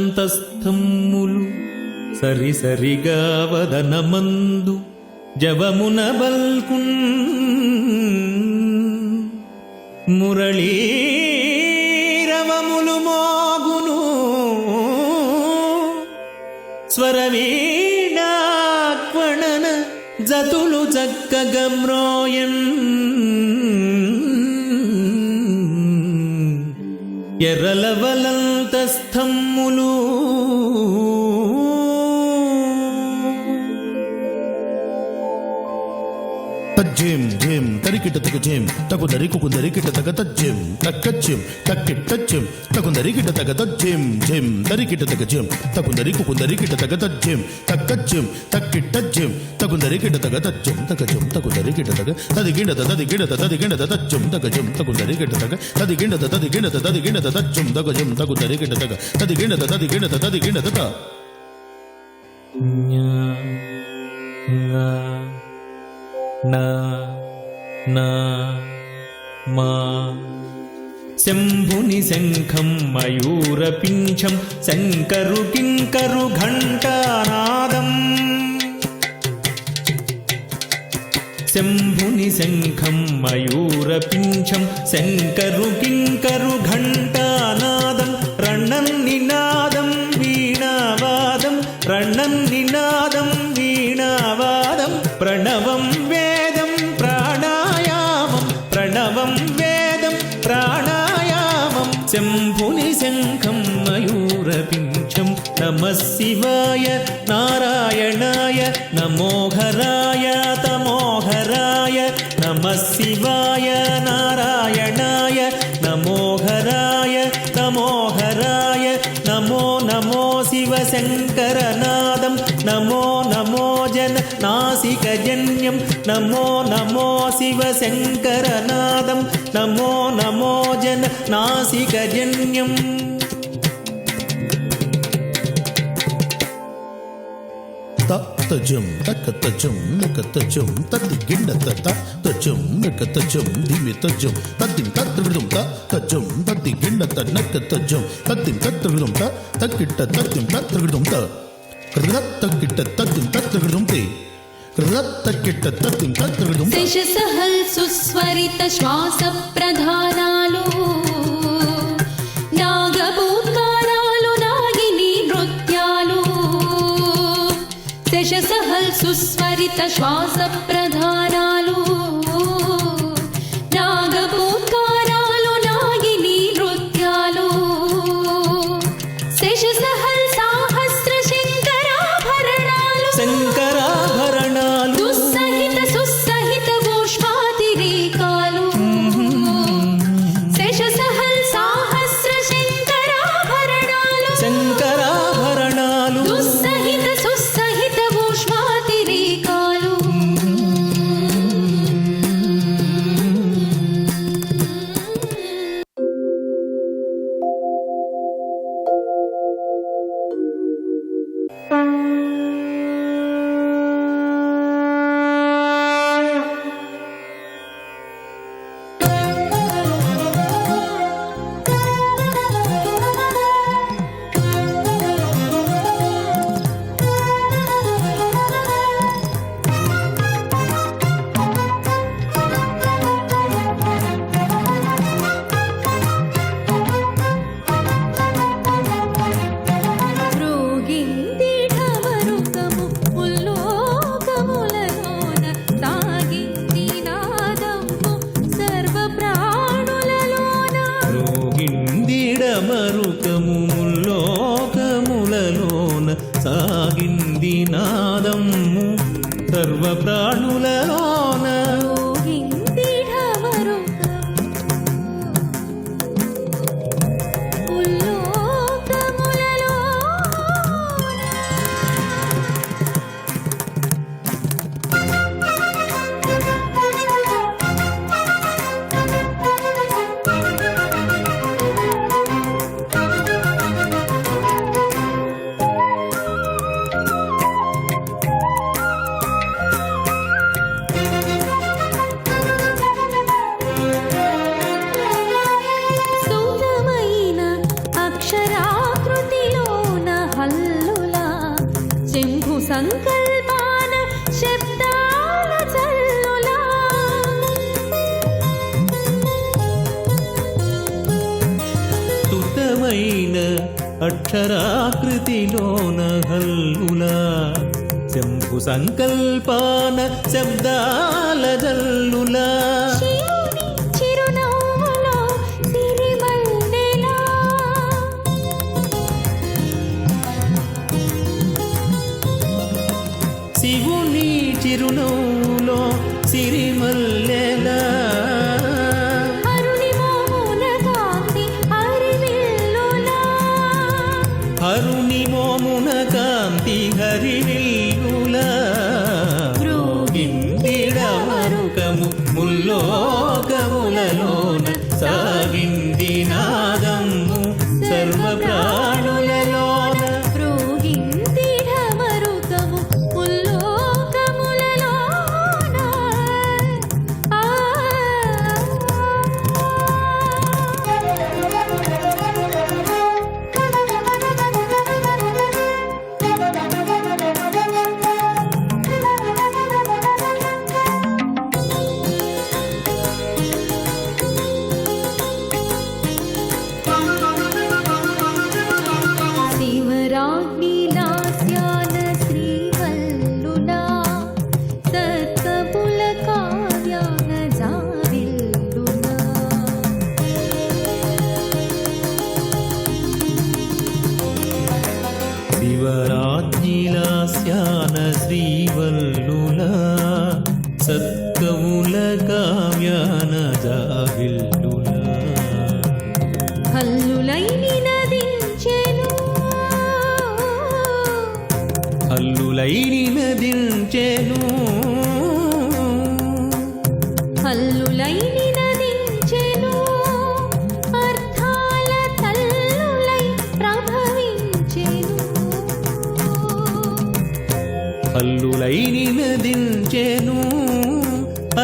ఎరలవలంతస్థమ్ములు సరి సరిగా వదనమందు జవమున బల్కున్ మురళీరవములు మోగును స్వరవీణాక్వణన జతులు చక్కగమ్రోయన్ ఎర్రలవలంతస్థమ్ములు తజ్జేం జేం తరికిట తగ జేం తగు దరికు దరికిట తగ తజ్జేం తక్కజ్జేం తక్కిట్టజ్జేం తగు దరికిట తగ తజ్జేం జేం దరికిట తగ జేం తగు దరికు దరికిట తగ తజ్జేం తక్కజ్జేం తక్కిట్టజ్జేం తగు దరికిట తగ తజ్జేం తగజం తగు దరికిట తగ తదిగిండ తదిగిండ తదిగిండ తజ్జం తగజం తగు దరికిట తగ తదిగిండ తదిగిండ తదిగిండ తజ్జం తగజం తగు దరికిట తగ తదిగిండ తదిగిండ తదిగిండ తగ నా నా మా శంభుని శంఖం మయూరపింఛం శంకరు కింకరు ఘంటానాదం శంభుని శంఖం మయూరపింఛం శంకరు కింకరు ఘంటానాదం రణన్నినాదం వీణావాదం రణన్నినాదం వీణావాదం ప్రణవం వేదం ప్రాణాయామం ప్రణవం వేదం ప్రాణాయామం శంభుని శంఖం మయూరపింఛం నమః శివాయ నారాయణాయ నమోహరాయ తమోహరాయ నమః శివాయ నారాయణాయ నమోహరాయ తమోహరాయ నమో నమో శివశంకరనాదం నమో నమో జన నాసికజన్యం నమో నమో శివశంకరనాదం నమో నమో జన నాసికజన్యం తజం తకతజం నకతజం తది గిండత తజం నకతజం దిమి తజం తదిం తత్రుడుం తజం తది గిండత నకతజం తదిం తత్రుడుం తకిట్ట తదిం తత్రుడుం తకిట్ట తదిం తత్రుడుం తకిట్ట తదిం తత్రుడుం శేషసహల్ సుస్వరిత శ్వాస ప్రధానాలు నాగభూత్కారాలు నాగిని నృత్యాలు శేషసహల్ సుస్వరిత శ్వాస ప్రధానాలు నాగభూత్కారాలు నాగిని నృత్యాలు శేషసహల్ సాహస్ర శంకరాభరణాలు శంకరాభరణాలు దుస్సహిత సుస్సహిత ఊష్మాతిరేకాలు శేషసహల్ సాహస్ర శంకరాభరణాలు శంకరాభరణాలు దుస్సహిత సుస్సహిత ఊష్మాతిరేకాలు మ్రోగింది ఢమరుకము ఉల్లోకములలోన సాగింది నాదము సర్వ ప్రాణులలోన రోగిందిడమరుకము ముల్లోకములలోన సాగింది నాదము సర్వ ప్రాణులలోన మ్రోగింది ఢమరుకము స్థూలమైన అక్షరాకృతిలోన హల్లులా శంభు సంకల్పాన శబ్దాల చల్లులా స్తుతమైన అక్షరాకృతిలోన హల్లులా శంభు సంకల్పాన శబ్దాల జల్లులా శివుని చిరునవ్వులో సిరిమల్లెలా శివుని చిరునవ్వులో సిరిమల్లెలా అరుణి మోమున కాంతి హరివిల్లులా అరుణి మోమున కాంతి హరివిల్లులా రోగిందిడమరుకము ముల్లోకములలోన సాగింది నాదము సర్వ ప్రాణులలోన మ్రోగింది ఢమరుకము ఉల్లోకములలోన సత్కవుల కావ్యాన జాబిల్లులా హల్లులై నినదించెను హల్లులై నినదించెను హల్లులై నినదించెను అర్థాల తల్లులై ప్రభవించెను హల్లులై నినదించెను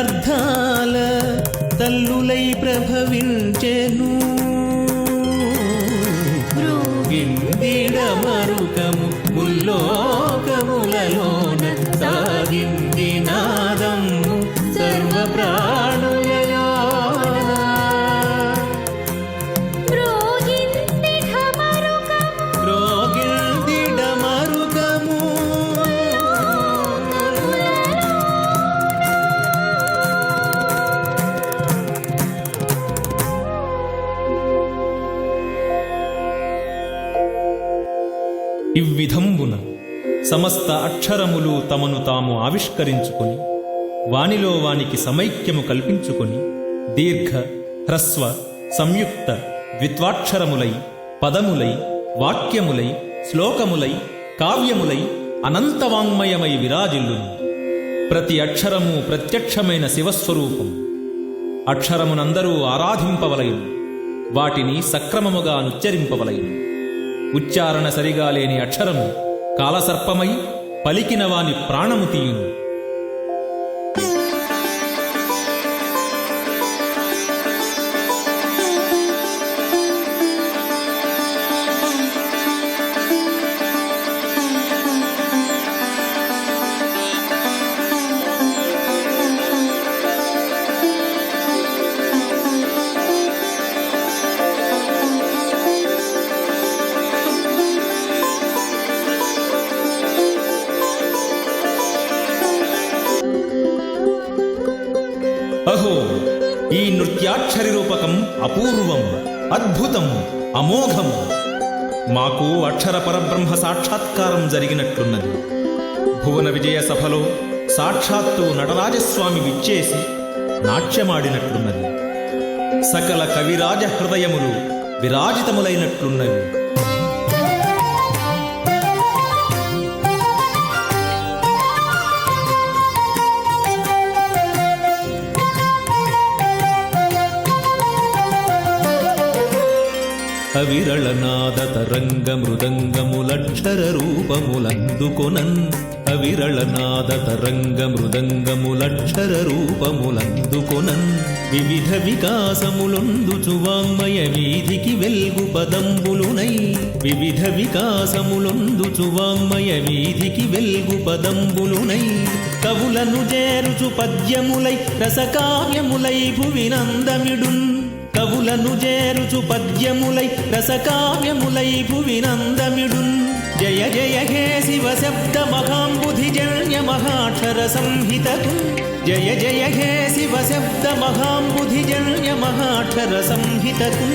అర్థాల తల్లులై ప్రభవించెను మ్రోగిందిడ మరుకము ముల్లోకములలోన సాగింది నాదము సర్వ ప్రాణులలోన మ్రోగింది ఢమరుకము మ్రోగిందిడ మరుకము ఇవ్విధంబున సమస్త అక్షరములు తమను తాము ఆవిష్కరించుకొని వానిలో వానికి సమైక్యము కల్పించుకొని దీర్ఘ హ్రస్వ సంయుక్త ద్విత్వాక్షరములై పదములై వాక్యములై శ్లోకములై కావ్యములై అనంతవాంగ్మయమై విరాజిల్లును. ప్రతి అక్షరము ప్రత్యక్షమైన శివస్వరూపం. అక్షరమునందరూ ఆరాధింపవలయును, వాటిని సక్రమముగా నుచ్చరింపవలయును. ఉచ్చారణ సరిగా లేని అక్షరము కాలసర్పమై పలికిన వాని ప్రాణము తీయును. అహో, ఈ నృత్యాక్షరి రూపకం అపూర్వం, అద్భుతం, అమోఘం. మాకు అక్షర పరబ్రహ్మ సాక్షాత్కారం జరిగినట్లున్నది. భువన విజయ సభలో సాక్షాత్తు నటరాజస్వామి విచ్చేసి నాట్యమాడినట్లున్నది. సకల కవిరాజ హృదయములు విరాజితములైనట్లున్నవి. అవిరళనాద తరంగ మృదంగములక్షర రూపములందుకొనన్ అవిరళనాద తరంగ మృదంగములక్షర రూపములందుకొనన్ వివిధ వికాసములొందుచు వాంగ్మయ వీధికి వెల్గు పదంబులునై వివిధ వికాసములొందుచు వాంగ్మయ వీధికి వెల్గు పదంబులునై కవులను చేరుచు పద్యములై రసకావ్యములై భువినందమిడున్ కవులను చేరుచు పద్యములై రసకావ్యములై భువినందమిడున్ జయ జయ హే శివ శబ్ద మహాంబుధిజన్య మహాక్షర సంహితకు జయ జయ హే శివ శబ్ద మహాంబుధిజన్య మహాక్షర సంహితకు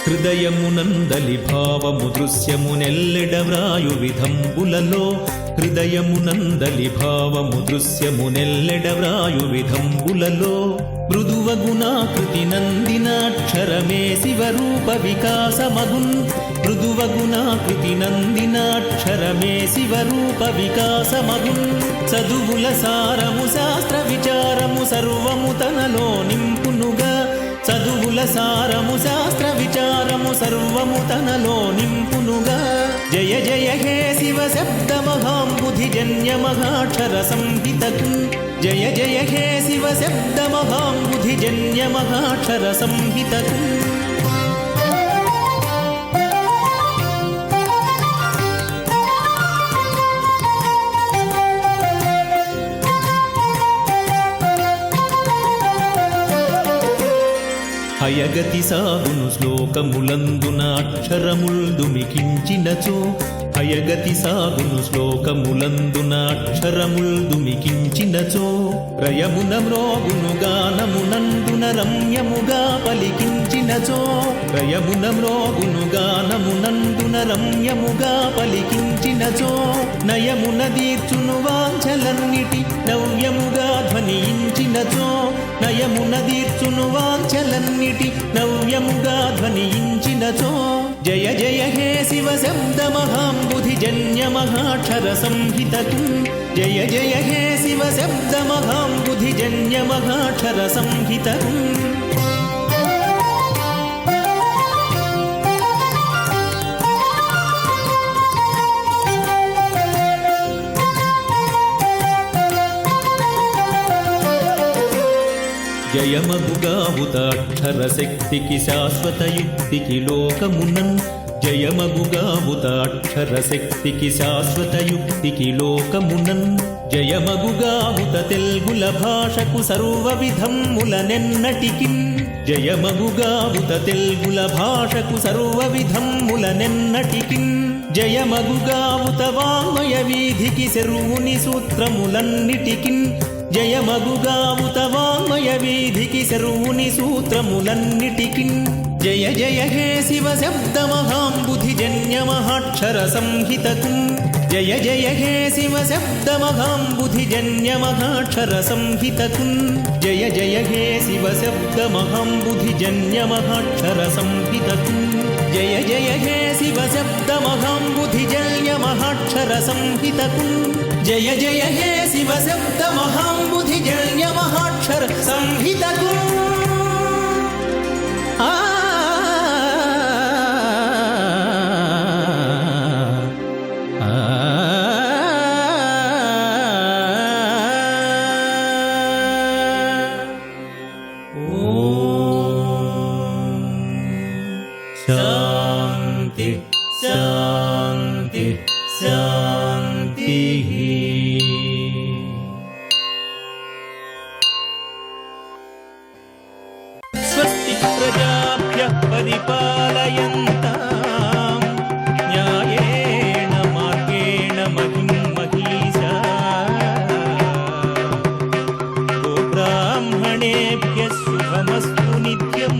హృదయమునందలి భావము దృశ్యమునెల్లెడ వ్రాయు విధంబులలో హృదయమునందలి భావము దృశ్యమునెల్లెడ వ్రాయు విధంబులలో మృదువ గుణాకృతి నందినాక్షరమే శివరూప వికాసమగున్ మృదువ గుణాకృతి నందినాక్షరమే శివరూప వికాసమగున్ చదువుల సారము శాస్త్ర విచారము సర్వము తనలో నింపునుగా చదువుల సారము శాస్త్ర విచారము సర్వము తనలో నింపునుగా జయ జయ హే శివ శబ్ద మహాంబుధిజన్య మహాక్షర సంహితకు జయ జయ హే శివ శబ్ద మహాంబుధిజన్య మహాక్షర సంహితకు హయగతి సాగును శ్లోకములందున అక్షరముల్ దుమికించినచో హయగతి సాగును శ్లోకములందున అక్షరముల్దుమికించినచో రయమున మ్రోగును గానమునందున రమ్యముగా పలికించినచో రయమున మ్రోగును గానమునందున రమ్యముగా పలికించినచో నయమున దీర్చును వాంఛలన్నిటి నవ్యముగా ధ్వనించినచో నయమున దీర్చును వాంఛలన్నిటి నవ్యముగా ధ్వనించినచో జయ జయ హే శివ శబ్ద మహాంబుధి జన్య మహాక్షర సంహితకు జయ జయ హే శివ శబ్ద మహాంబుధి జన్య మహాక్షర సంహితకు జయమగుగావుత అక్షర శక్తికి శాశ్వత యుక్తికి లోకమునన్ జయమగుగావుత అక్షర శక్తికి శాశ్వత యుక్తికి లోకమునన్ జయమగుగావుత తెలుగుల భాషకు సర్వ విధమ్ములనెన్నటికిన్ జయమగుగావుత తెలుగుల భాషకు సర్వ విధమ్ములనెన్నటికిన్ జయమగుగావుత వాంగ్మయ వీధికి సెరువుని సూత్రములన్నిటికిన్ జయమగుగావుత వాంగ్మయ వీధికి సెరువుని సూత్రములన్నిటికిన్ జయ జయ హే శివ శబ్ద మహాంబుధి జన్య మహాక్షర సంహితకు జయ జయ హే శివ శబ్ద మహాంబుధి జన్య మహాక్షర సంహితకు జయ జయ హే శివ శబ్ద మహాంబుధి జన్య మహాక్షర సంహితకు జయ జయ హే శివ శబ్ద మహాంబుధి జన్య మహాక్షర సంహితకు జయ జయ హే శివ శబ్ద మహాంబుధి జన్య మహాక్షర సంహితకు శాంతి శాంతి శాంతి స్వస్తి ప్రజాభ్యః పరిపాలయంతాం న్యాయేన మార్గేణ మహిం మహీషాః గోబ్రాహ్మణేభ్యः శుభమస్తు నిత్యం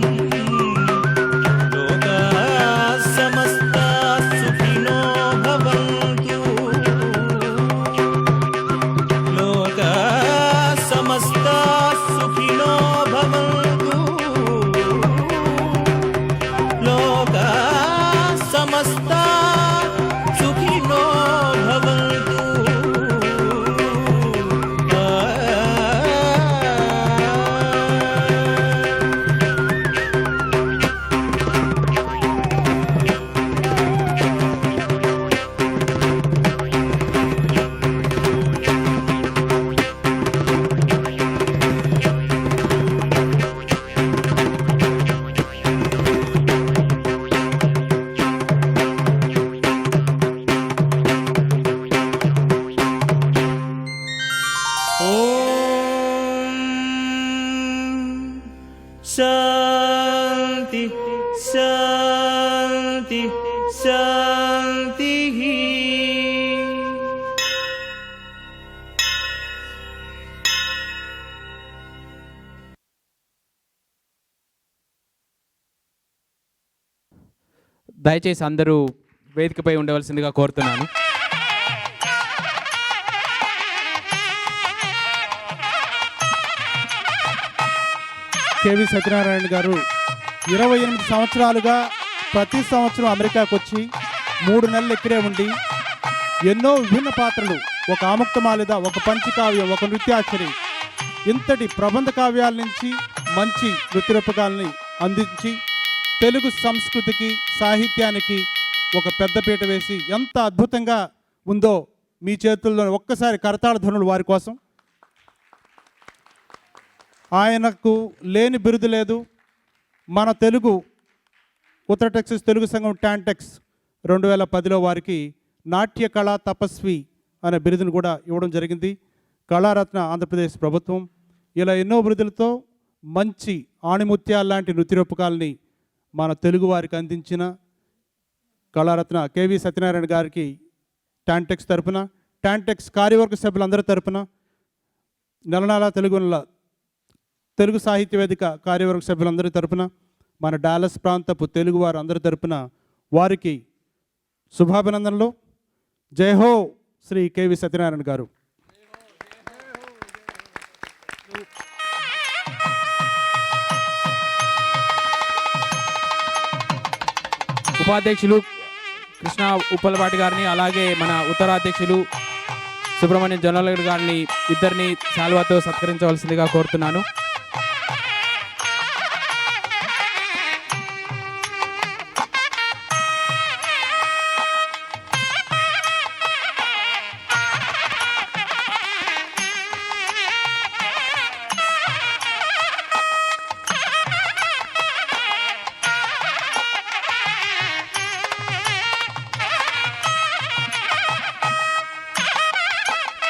శాంతి శాంతి శాంతి దయచేసి అందరూ వేదికపై ఉండవలసిందిగా కోరుతున్నాను. కేవి సత్యనారాయణ గారు 28 సంవత్సరాలుగా ప్రతి సంవత్సరం అమెరికాకు వచ్చి 3 నెలలు ఇక్కడే ఉండి ఎన్నో విభిన్న పాత్రలు, ఒక ఆముక్తమాలిద, ఒక పంచకావ్యం, ఒక నృత్యాక్షరి, ఇంతటి ప్రబంధ కావ్యాల నుంచి మంచి నృత్యరూపకాలని అందించి తెలుగు సంస్కృతికి సాహిత్యానికి ఒక పెద్దపీట వేసి ఎంత అద్భుతంగా ఉందో మీ చేతుల్లో ఒక్కసారి కరతాళ ధ్వనులు వారి కోసం. ఆయనకు లేని బిరుదు లేదు. మన తెలుగు ఉత్తర టెక్సస్ తెలుగు సంఘం టాంటెక్స్ 2010లో వారికి నాట్య కళా తపస్వి అనే బిరుదును కూడా ఇవ్వడం జరిగింది. కళారత్న ఆంధ్రప్రదేశ్ ప్రభుత్వం ఇలా ఎన్నో బిరుదులతో మంచి ఆణిముత్యాల లాంటి నృత్యరూపకాలని మన తెలుగు వారికి అందించిన కళారత్న కేవి సత్యనారాయణ గారికి టాంటెక్స్ తరపున, టాంటెక్స్ కార్యవర్గ సభ్యులందరి తరపున, నెలనాల తెలుగు సాహిత్య వేదిక కార్యవర్గ సభ్యులందరి తరపున, మన డాలస్ ప్రాంతపు తెలుగు వారు అందరి తరపున వారికి శుభాభినందనలు. జై హో శ్రీ కేవి సత్యనారాయణ గారు. ఉపాధ్యక్షులు కృష్ణ ఉప్పలపాటి గారిని, అలాగే మన ఉత్తరాధ్యక్షులు సుబ్రహ్మణ్యం జొన్నలగడ్డ గారిని ఇద్దరిని శాల్వాతో సత్కరించవలసిందిగా కోరుతున్నాను.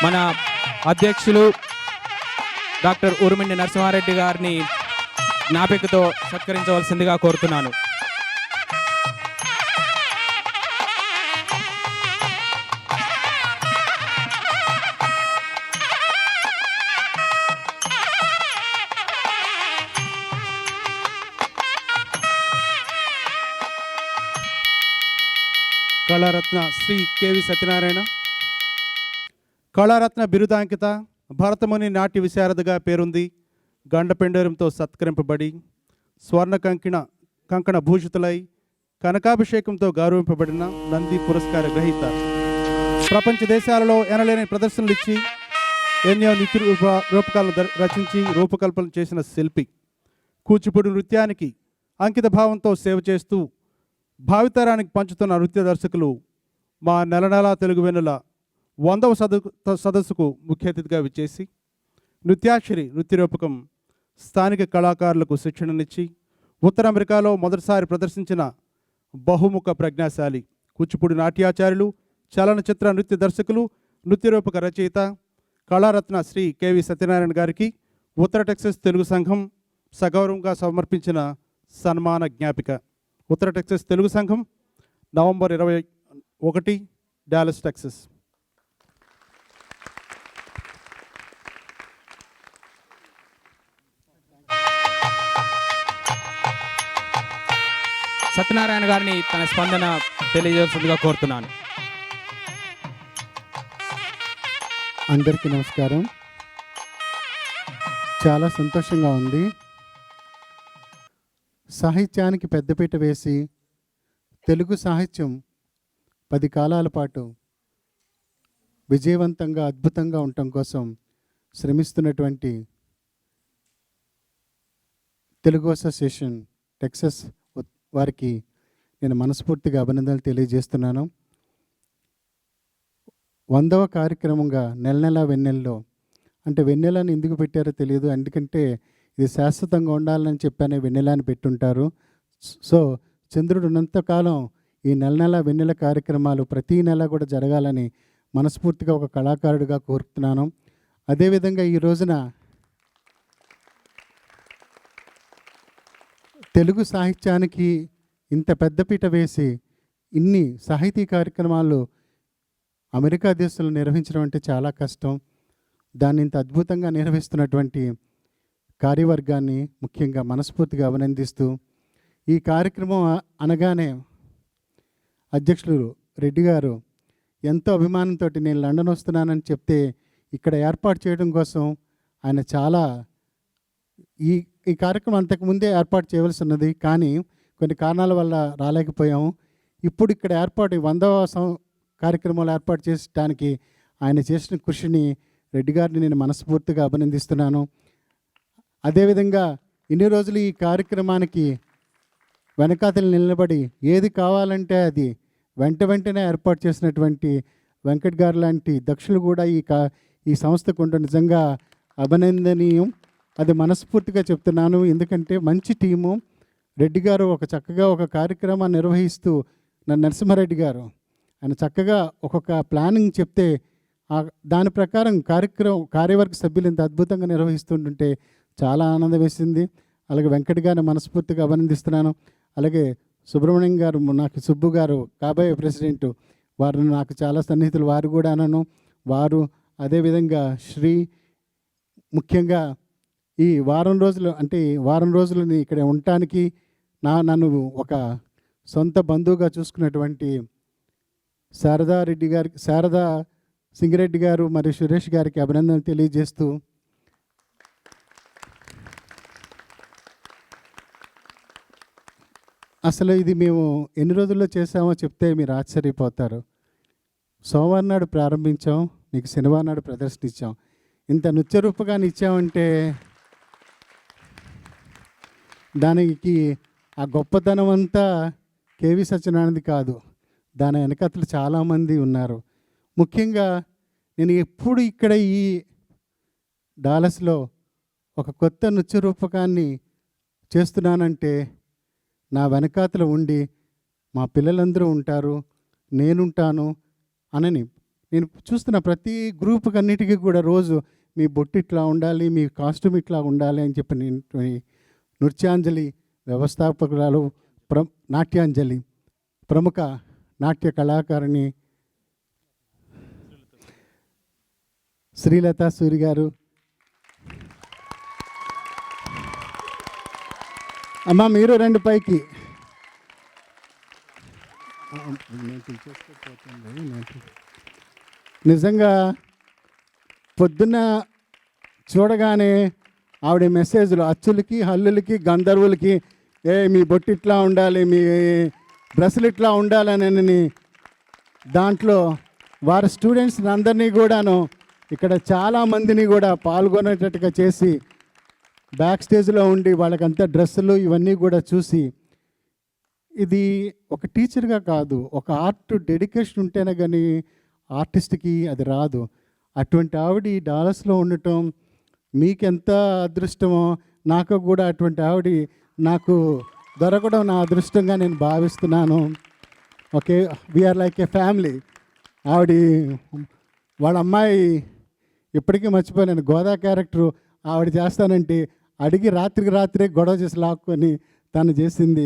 మన అధ్యక్షులు డాక్టర్ ఉరుమిండి నరసింహారెడ్డి గారిని జ్ఞాపికతో సత్కరించవలసిందిగా కోరుతున్నాను. కళారత్న శ్రీ కేవి సత్యనారాయణ కళారత్న బిరుదాంకిత, భరతముని నాట్య విశారదగా పేరుంది. గండపెండరంతో సత్కరింపబడి స్వర్ణ కంకణ భూషితులై కనకాభిషేకంతో గౌరవింపబడిన నంది పురస్కార గ్రహీత. ప్రపంచ దేశాలలో ఎనలేని ప్రదర్శనలు ఇచ్చి ఎన్నో నిత్య రూపకాలను రచించి రూపకల్పన చేసిన శిల్పి. కూచిపూడి నృత్యానికి అంకిత భావంతో సేవ చేస్తూ భావితరానికి పంచుతున్న నృత్య దర్శకులు మా నెల తెలుగు వెన్నుల 100వ సదస్సుకు ముఖ్య అతిథిగా విచ్చేసి నృత్యాక్షరి నృత్య రూపకం స్థానిక కళాకారులకు శిక్షణనిచ్చి ఉత్తర అమెరికాలో మొదటిసారి ప్రదర్శించిన బహుముఖ ప్రజ్ఞాశాలి కూచిపూడి నాట్యాచార్యులు, చలనచిత్ర నృత్య దర్శకులు, నృత్య రూపక రచయిత కళారత్న శ్రీ కేవి సత్యనారాయణ గారికి ఉత్తర టెక్సస్ తెలుగు సంఘం సగౌరవంగా సమర్పించిన సన్మాన జ్ఞాపిక. ఉత్తర టెక్సస్ తెలుగు సంఘం, నవంబర్ 21, డాలస్ టెక్సస్. సత్యనారాయణ గారిని తన స్పందన తెలియజేస్తుందిగా కోరుతున్నాను. అందరికీ నమస్కారం. చాలా సంతోషంగా ఉంది. సాహిత్యానికి పెద్దపీట వేసి తెలుగు సాహిత్యం 10 కాలాల పాటు విజయవంతంగా అద్భుతంగా ఉండటం కోసం శ్రమిస్తున్నటువంటి తెలుగు అసోసియేషన్ టెక్సస్ వారికి నేను మనస్ఫూర్తిగా అభినందనలు తెలియజేస్తున్నాను. 100వ కార్యక్రమంగా నెల వెన్నెల్లో, అంటే వెన్నెలని ఎందుకు పెట్టారో తెలియదు, ఎందుకంటే ఇది శాశ్వతంగా ఉండాలని చెప్పనే వెన్నెలని పెట్టుంటారు. సో చంద్రుడు ఉన్నంతకాలం ఈ నెల వెన్నెల కార్యక్రమాలు ప్రతీ నెల కూడా జరగాలని మనస్ఫూర్తిగా ఒక కళాకారుడిగా కోరుతున్నాను. అదేవిధంగా ఈ రోజున తెలుగు సాహిత్యానికి ఇంత పెద్దపీట వేసి ఇన్ని సాహితీ కార్యక్రమాలు అమెరికా దేశంలో నిర్వహించడం అంటే చాలా కష్టం. దాన్ని ఇంత అద్భుతంగా నిర్వహిస్తున్నటువంటి కార్యవర్గాన్ని ముఖ్యంగా మనస్ఫూర్తిగా అభినందిస్తూ, ఈ కార్యక్రమం అనగానే అధ్యక్షులు రెడ్డి గారు ఎంతో అభిమానంతో నేను లండన్ వస్తున్నానని చెప్తే ఇక్కడ ఏర్పాటు చేయడం కోసం ఆయన చాలా ఈ కార్యక్రమం అంతకుముందే ఏర్పాటు చేయవలసి ఉన్నది, కానీ కొన్ని కారణాల వల్ల రాలేకపోయాము. ఇప్పుడు ఇక్కడ ఏర్పాటు 100వ కార్యక్రమాలు ఏర్పాటు చేయడానికి ఆయన చేసిన కృషిని రెడ్డి గారిని నేను మనస్ఫూర్తిగా అభినందిస్తున్నాను. అదేవిధంగా ఇన్ని రోజులు ఈ కార్యక్రమానికి వెనకాతలు నిలబడి ఏది కావాలంటే అది వెంటనే ఏర్పాటు చేసినటువంటి వెంకట్ గారు లాంటి దక్షులు కూడా ఈ సంస్థకు ఉండడం నిజంగా అభినందనీయం. అది మనస్ఫూర్తిగా చెప్తున్నాను. ఎందుకంటే మంచి టీము. రెడ్డి గారు చక్కగా ఒక కార్యక్రమాన్ని నిర్వహిస్తూ, నరసింహారెడ్డి గారు ఆయన చక్కగా ఒక్కొక్క ప్లానింగ్ చెప్తే దాని ప్రకారం కార్యవర్గ సభ్యులు ఇంత అద్భుతంగా నిర్వహిస్తుంటుంటే చాలా ఆనందం వేసింది. అలాగే వెంకట్ గారిని మనస్ఫూర్తిగా అభినందిస్తున్నాను. అలాగే సుబ్రహ్మణ్యం గారు, నాకు సుబ్బు గారు కాబోయే ప్రెసిడెంట్, వారు నాకు చాలా సన్నిహితులు, వారు కూడా అనను. వారు అదేవిధంగా శ్రీ, ముఖ్యంగా ఈ వారం రోజులు అంటే వారం రోజులు ఇక్కడ ఉండటానికి నన్ను ఒక సొంత బంధువుగా చూసుకున్నటువంటి శారదా సింగిరెడ్డి గారు మరియు సురేష్ గారికి అభినందనలు తెలియజేస్తూ, అసలు ఇది మేము ఎన్ని రోజుల్లో చేసామో చెప్తే మీరు ఆశ్చర్యపోతారు. సోమవారం నాడు ప్రారంభించాం, మీకు శనివారం నాడు ప్రదర్శన ఇచ్చాం. ఇంత నృత్య రూపకాన్ని ఇచ్చామంటే దానికి ఆ గొప్పతనం అంతా కేవి సత్యనారాయణది కాదు, దాని వెనకతలు చాలామంది ఉన్నారు. ముఖ్యంగా నేను ఎప్పుడు ఇక్కడ ఈ డాలస్లో ఒక కొత్త నృత్య రూపకాన్ని చేస్తున్నానంటే నా వెనకాతలు ఉండి మా పిల్లలందరూ ఉంటారు, నేనుంటాను అనని. నేను చూస్తున్న ప్రతి గ్రూప్కి అన్నిటికీ కూడా రోజు మీ బొట్టు ఇట్లా ఉండాలి, మీ కాస్ట్యూమ్ ఇట్లా ఉండాలి అని చెప్పి నేను నృత్యాంజలి వ్యవస్థాపకురాలు నాట్యాంజలి ప్రముఖ నాట్య కళాకారిణి శ్రీలత సూరి గారు, అమ్మ మీరు రెండు పైకి. నిజంగా పొద్దున్న చూడగానే ఆవిడ మెసేజ్లు అచ్చులకి, హల్లులకి, గంధర్వులకి, మీ బొట్టు ఇట్లా ఉండాలి, మీ డ్రెస్సులు ఇట్లా ఉండాలని దాంట్లో వారి స్టూడెంట్స్ అందరినీ కూడాను ఇక్కడ చాలామందిని కూడా పాల్గొనేటట్టుగా చేసి బ్యాక్ స్టేజ్లో ఉండి వాళ్ళకంతా డ్రెస్సులు ఇవన్నీ కూడా చూసి, ఇది ఒక టీచర్గా కాదు, ఒక ఆర్ట్ డెడికేషన్ ఉంటేనే కానీ ఆర్టిస్ట్కి అది రాదు. అటువంటి ఆవిడ ఈ డాలస్లో ఉండటం మీకెంత అదృష్టమో, నాకు కూడా అటువంటి ఆవిడ నాకు దొరకడం నా అదృష్టంగా నేను భావిస్తున్నాను. Okay, we're like a family. ఆవిడ వాళ్ళ అమ్మాయి ఇప్పటికీ మర్చిపోయాను, గోదా క్యారెక్టరు ఆవిడ చేస్తానంటే అడిగి రాత్రికి రాత్రే గొడవ చేసి లాక్కొని తను చేసింది.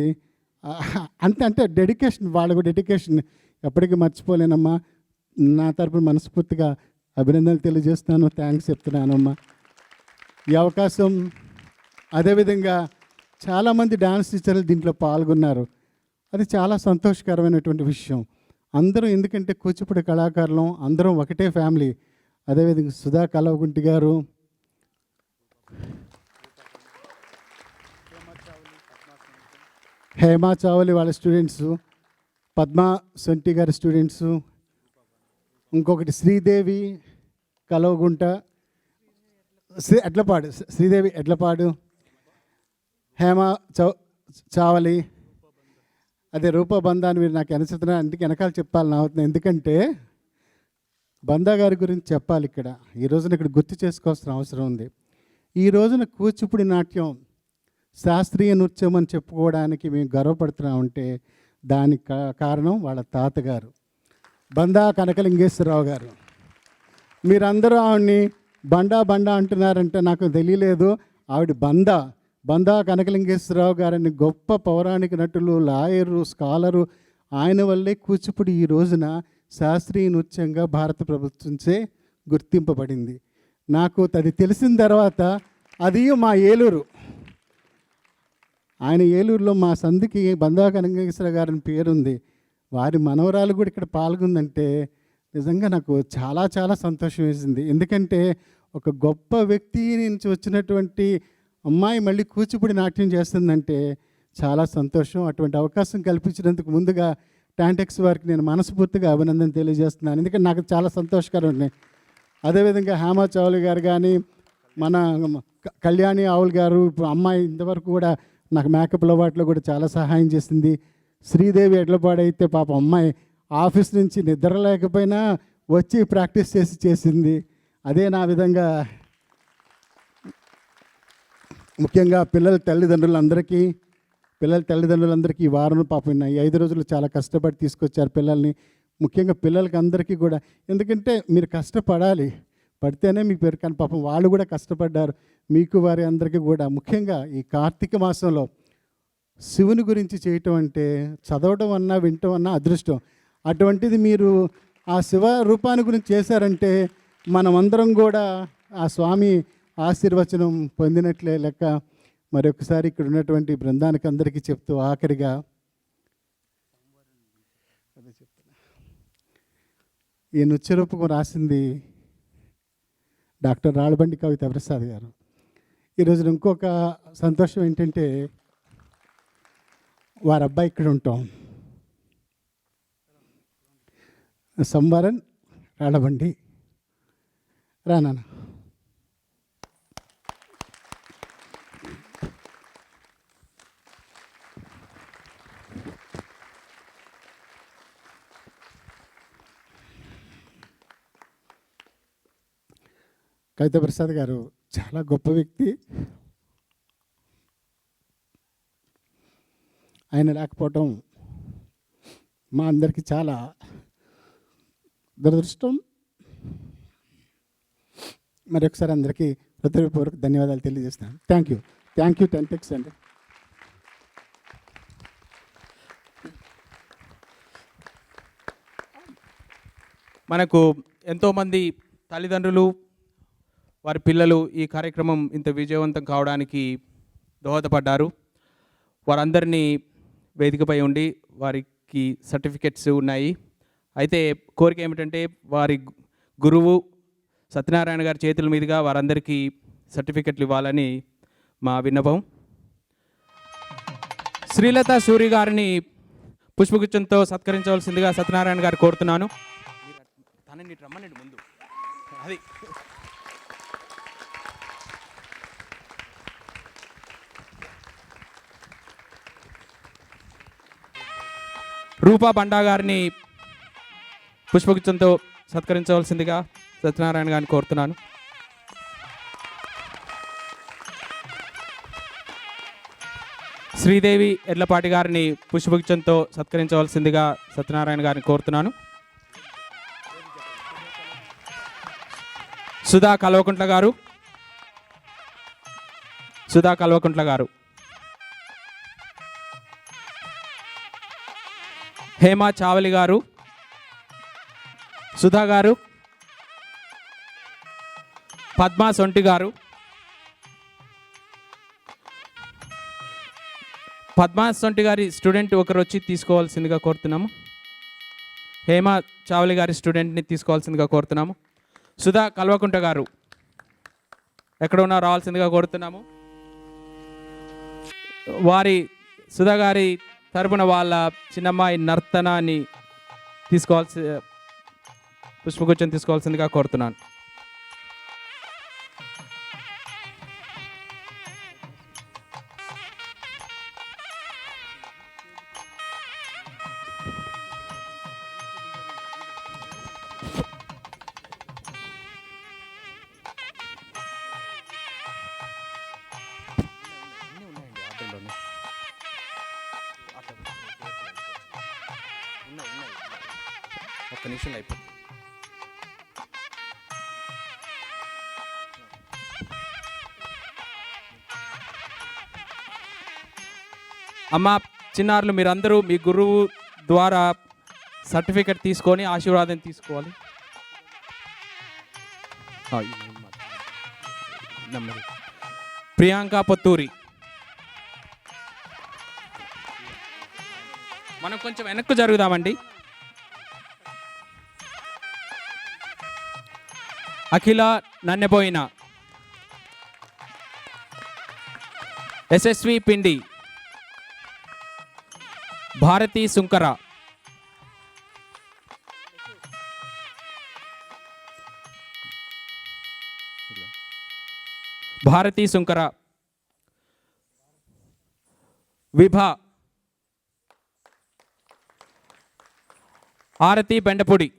అంటే డెడికేషన్, వాళ్ళకు డెడికేషన్ ఎప్పటికీ మర్చిపోలేనమ్మా. నా తరపున మనస్ఫూర్తిగా అభినందనలు తెలియజేస్తున్నాను, థ్యాంక్స్ చెప్తున్నానమ్మా ఈ అవకాశం. అదేవిధంగా చాలామంది డాన్స్ టీచర్లు దీంట్లో పాల్గొన్నారు, అది చాలా సంతోషకరమైనటువంటి విషయం. అందరం, ఎందుకంటే కూచిపూడి కళాకారులం, అందరం ఒకటే ఫ్యామిలీ. అదేవిధంగా సుధా కలవగుంటి గారు, హేమా చావలి వాళ్ళ స్టూడెంట్స్, పద్మా సొంటి గారి స్టూడెంట్స్, ఇంకొకటి శ్రీదేవి కలవగుంట, ఎడ్లపాడు, శ్రీదేవి ఎడ్లపాడు, హేమా చావలి, అదే రూపా బందా అని మీరు నాకు వెనచుతున్నా, అందుకే వెనకాల చెప్పాలని అవుతుంది. ఎందుకంటే బందా గారి గురించి చెప్పాలి ఇక్కడ. ఈ రోజున ఇక్కడ గుర్తు చేసుకోవాల్సిన అవసరం ఉంది. ఈ రోజున కూచిపూడి నాట్యం శాస్త్రీయ నృత్యం అని చెప్పుకోవడానికి మేము గర్వపడుతున్నామంటే దానికి కారణం వాళ్ళ తాతగారు బందా కనకలింగేశ్వరరావు గారు. మీరందరూ ఆవిడ్ని బండా అంటున్నారంటే నాకు తెలియలేదు. ఆవిడ బందా కనకలింగేశ్వరరావు గారని గొప్ప పౌరాణిక నటులు, లాయరు, స్కాలరు. ఆయన వల్లే కూచిపూడి ఈ రోజున శాస్త్రీయ నృత్యంగా భారత ప్రభుత్వంచే గుర్తింపబడింది. నాకు అది తెలిసిన తర్వాత, అది మా ఏలూరు, ఆయన ఏలూరులో మా సంధికి బందా కనకలింగేశ్వర గారిని పేరుంది. వారి మనవరాలు కూడా ఇక్కడ పాల్గొందంటే నిజంగా నాకు చాలా చాలా సంతోషం వేసింది. ఎందుకంటే ఒక గొప్ప వ్యక్తి నుంచి వచ్చినటువంటి అమ్మాయి మళ్ళీ కూచిపూడి నాట్యం చేస్తుందంటే చాలా సంతోషం. అటువంటి అవకాశం కల్పించినందుకు ముందుగా టాంటెక్స్ వారికి నేను మనస్ఫూర్తిగా అభినందన తెలియజేస్తున్నాను, ఎందుకంటే నాకు చాలా సంతోషకరం ఉన్నాయి. అదేవిధంగా హేమా చౌలి గారు కానీ, మన కళ్యాణి ఆవుల్ గారు, అమ్మాయి ఇంతవరకు కూడా నాకు మేకప్ల వాటిలో కూడా చాలా సహాయం చేసింది. శ్రీదేవి ఎడ్లపాడైతే పాప అమ్మాయి ఆఫీస్ నుంచి నిద్ర లేకపోయినా వచ్చి ప్రాక్టీస్ చేసింది. అదే నా విధంగా ముఖ్యంగా పిల్లల తల్లిదండ్రులందరికీ ఈ వారం పాపం ఈ 5 రోజులు చాలా కష్టపడి తీసుకొచ్చారు పిల్లల్ని. ముఖ్యంగా పిల్లలకి అందరికీ కూడా, ఎందుకంటే మీరు కష్టపడాలి, పడితేనే మీ పేరు. కానీ పాపం వాళ్ళు కూడా కష్టపడ్డారు. మీకు వారి అందరికీ కూడా ముఖ్యంగా ఈ కార్తీక మాసంలో శివుని గురించి చేయటం అంటే చదవడం అన్నా వినటం అన్నా అదృష్టం. అటువంటిది మీరు ఆ శివ రూపాన్ని గురించి చేశారంటే మనమందరం కూడా ఆ స్వామి ఆశీర్వచనం పొందినట్లే లెక్క. మరొకసారి ఇక్కడ ఉన్నటువంటి బృందానికి అందరికీ చెప్తూ ఆఖరిగా ఈ నృత్యరూపకం రాసింది డాక్టర్ రాళ్ళబండి కవిత ప్రసాద్ గారు. ఈరోజు ఇంకొక సంతోషం ఏంటంటే వారి అబ్బాయి ఇక్కడ ఉంటాం, సంవరన్ రాళ్ళబండి. రానా కవిత ప్రసాద్ గారు చాలా గొప్ప వ్యక్తి. ఆయన లేకపోవటం మా అందరికీ చాలా దురదృష్టం. మరొకసారి అందరికీ హృదయపూర్వక ధన్యవాదాలు తెలియజేస్తాను. థ్యాంక్ యూ 10 అండి. మనకు ఎంతోమంది తల్లిదండ్రులు వారి పిల్లలు ఈ కార్యక్రమం ఇంత విజయవంతం కావడానికి దోహదపడ్డారు. వారందరినీ వేదికపై ఉండి వారికి సర్టిఫికెట్స్ ఉన్నాయి. అయితే కోరిక ఏమిటంటే వారి గురువు సత్యనారాయణ గారి చేతుల మీదుగా వారందరికీ సర్టిఫికెట్లు ఇవ్వాలని మా విన్నపం. శ్రీలత సూరి గారిని పుష్పగుచ్చంతో సత్కరించవలసిందిగా సత్యనారాయణ గారు కోరుతున్నాను. తనని రమ్మనండి ముందు. అది రూపా బండా గారిని పుష్పగుచ్చంతో సత్కరించవలసిందిగా సత్యనారాయణ గారిని కోరుతున్నాను. శ్రీదేవి ఎడ్లపాటి గారిని పుష్పగుచ్చంతో సత్కరించవలసిందిగా సత్యనారాయణ గారిని కోరుతున్నాను. సుధా కల్వకుంట్ల గారు, హేమా చావలి గారు, సుధా గారు, పద్మా సొంటి గారు, పద్మా సొంటి గారి స్టూడెంట్ ఒకరు వచ్చి తీసుకోవాల్సిందిగా కోరుతున్నాము. హేమా చావలి గారి స్టూడెంట్ని తీసుకోవాల్సిందిగా కోరుతున్నాము. సుధా కల్వకుంట గారు ఎక్కడ ఉన్నా రావాల్సిందిగా కోరుతున్నాము. వారి సుధా గారి తరపున వాళ్ళ చిన్నమ్మాయి నర్తనాన్ని పుష్పగుచ్చం తీసుకోవాల్సిందిగా కోరుతున్నాను. ఒక్క నిమిషం అయిపోతుంది. అమ్మ చిన్నారులు మీరందరూ మీ గురువు ద్వారా సర్టిఫికెట్ తీసుకొని ఆశీర్వాదం తీసుకోవాలి. ప్రియాంక పొత్తూరి, మనం కొంచెం వెనక్కు జరుగుదామండి. అఖిల నన్నెపోయిన, యశస్వి పిండి, భారతి సుంకర, విభా, ఆరతి బెండపొడి,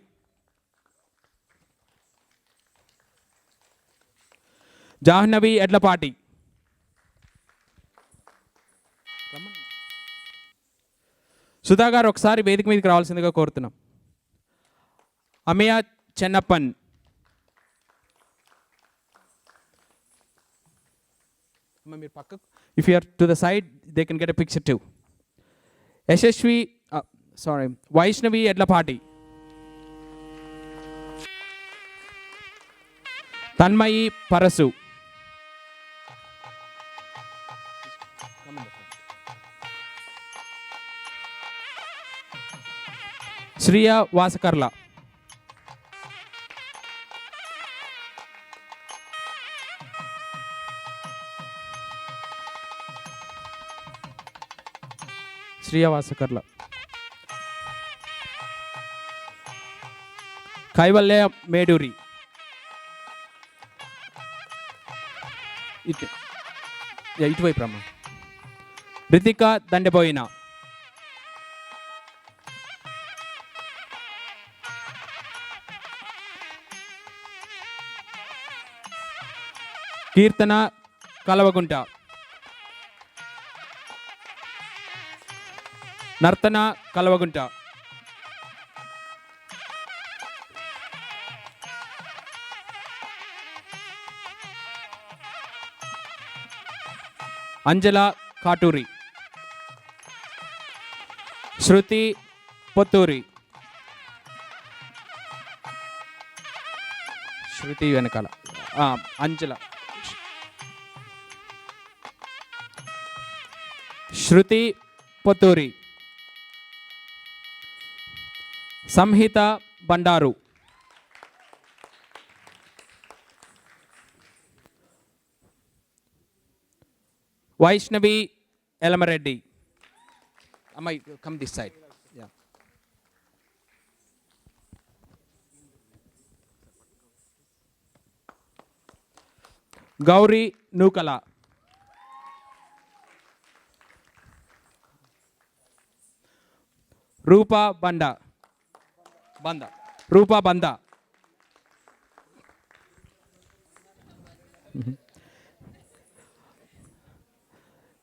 జాహ్నవి ఎడ్లపాటి, సుధా గారు ఒకసారి వేదిక మీదకి రావాల్సిందిగా కోరుతున్నాం. అమయ చెన్నప్పన్, మీరు పక్కకు, if you're to the side they can get a picture too. Yashaswi Vaishnavi Edlapati, Tanmayi Parasu, Shriya Vasakarla, Shriya Vasakarla, Kaivalya Meduri, ఇటువైపు రమ్మ, రితిక దండబోయిన, కీర్తన కలవగుంట, నర్తన కలవగుంట, అంజల కాటూరి, శృతి పొత్తూరి, శృతి వెనకాల అంజల, శృతి పొత్తూరి, సంహిత బండారు, వైష్ణవి ఎలమరెడ్డి. అమ్మాయి కమ్ దిస్ సైడ్. గౌరీ నూకల, రూపా రూపా బంద,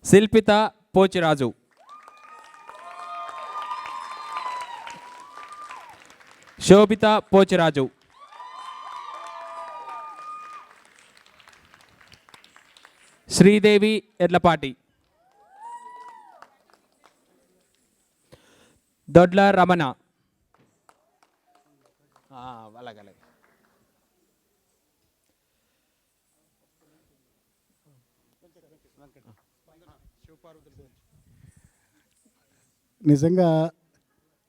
శిల్పిత పోచిరాజు, శోభిత పోచిరాజు, శ్రీదేవి ఎడ్లపాటి, దొడ్ల రమణ, అలాగే నిజంగా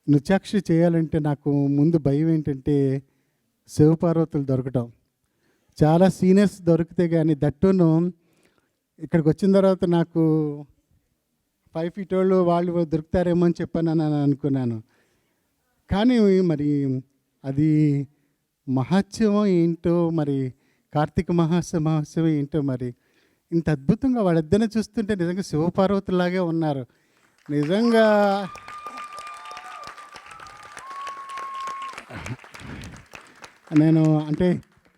నృత్యాక్షి చేయాలంటే నాకు ముందు భయం ఏంటంటే శివపార్వతులు దొరకటం. చాలా సీనియర్స్ దొరికితే కానీ దట్టును ఇక్కడికి వచ్చిన తర్వాత నాకు 5 feet వాళ్ళు దొరుకుతారేమో అని చెప్పాను అని అనుకున్నాను. కానీ మరి అది మహత్యమో ఏంటో, మరి కార్తీక మహోత్సవం ఏంటో, మరి ఇంత అద్భుతంగా వాళ్ళిద్దరిని చూస్తుంటే నిజంగా శివపార్వతులాగే ఉన్నారు. నిజంగా నేను అంటే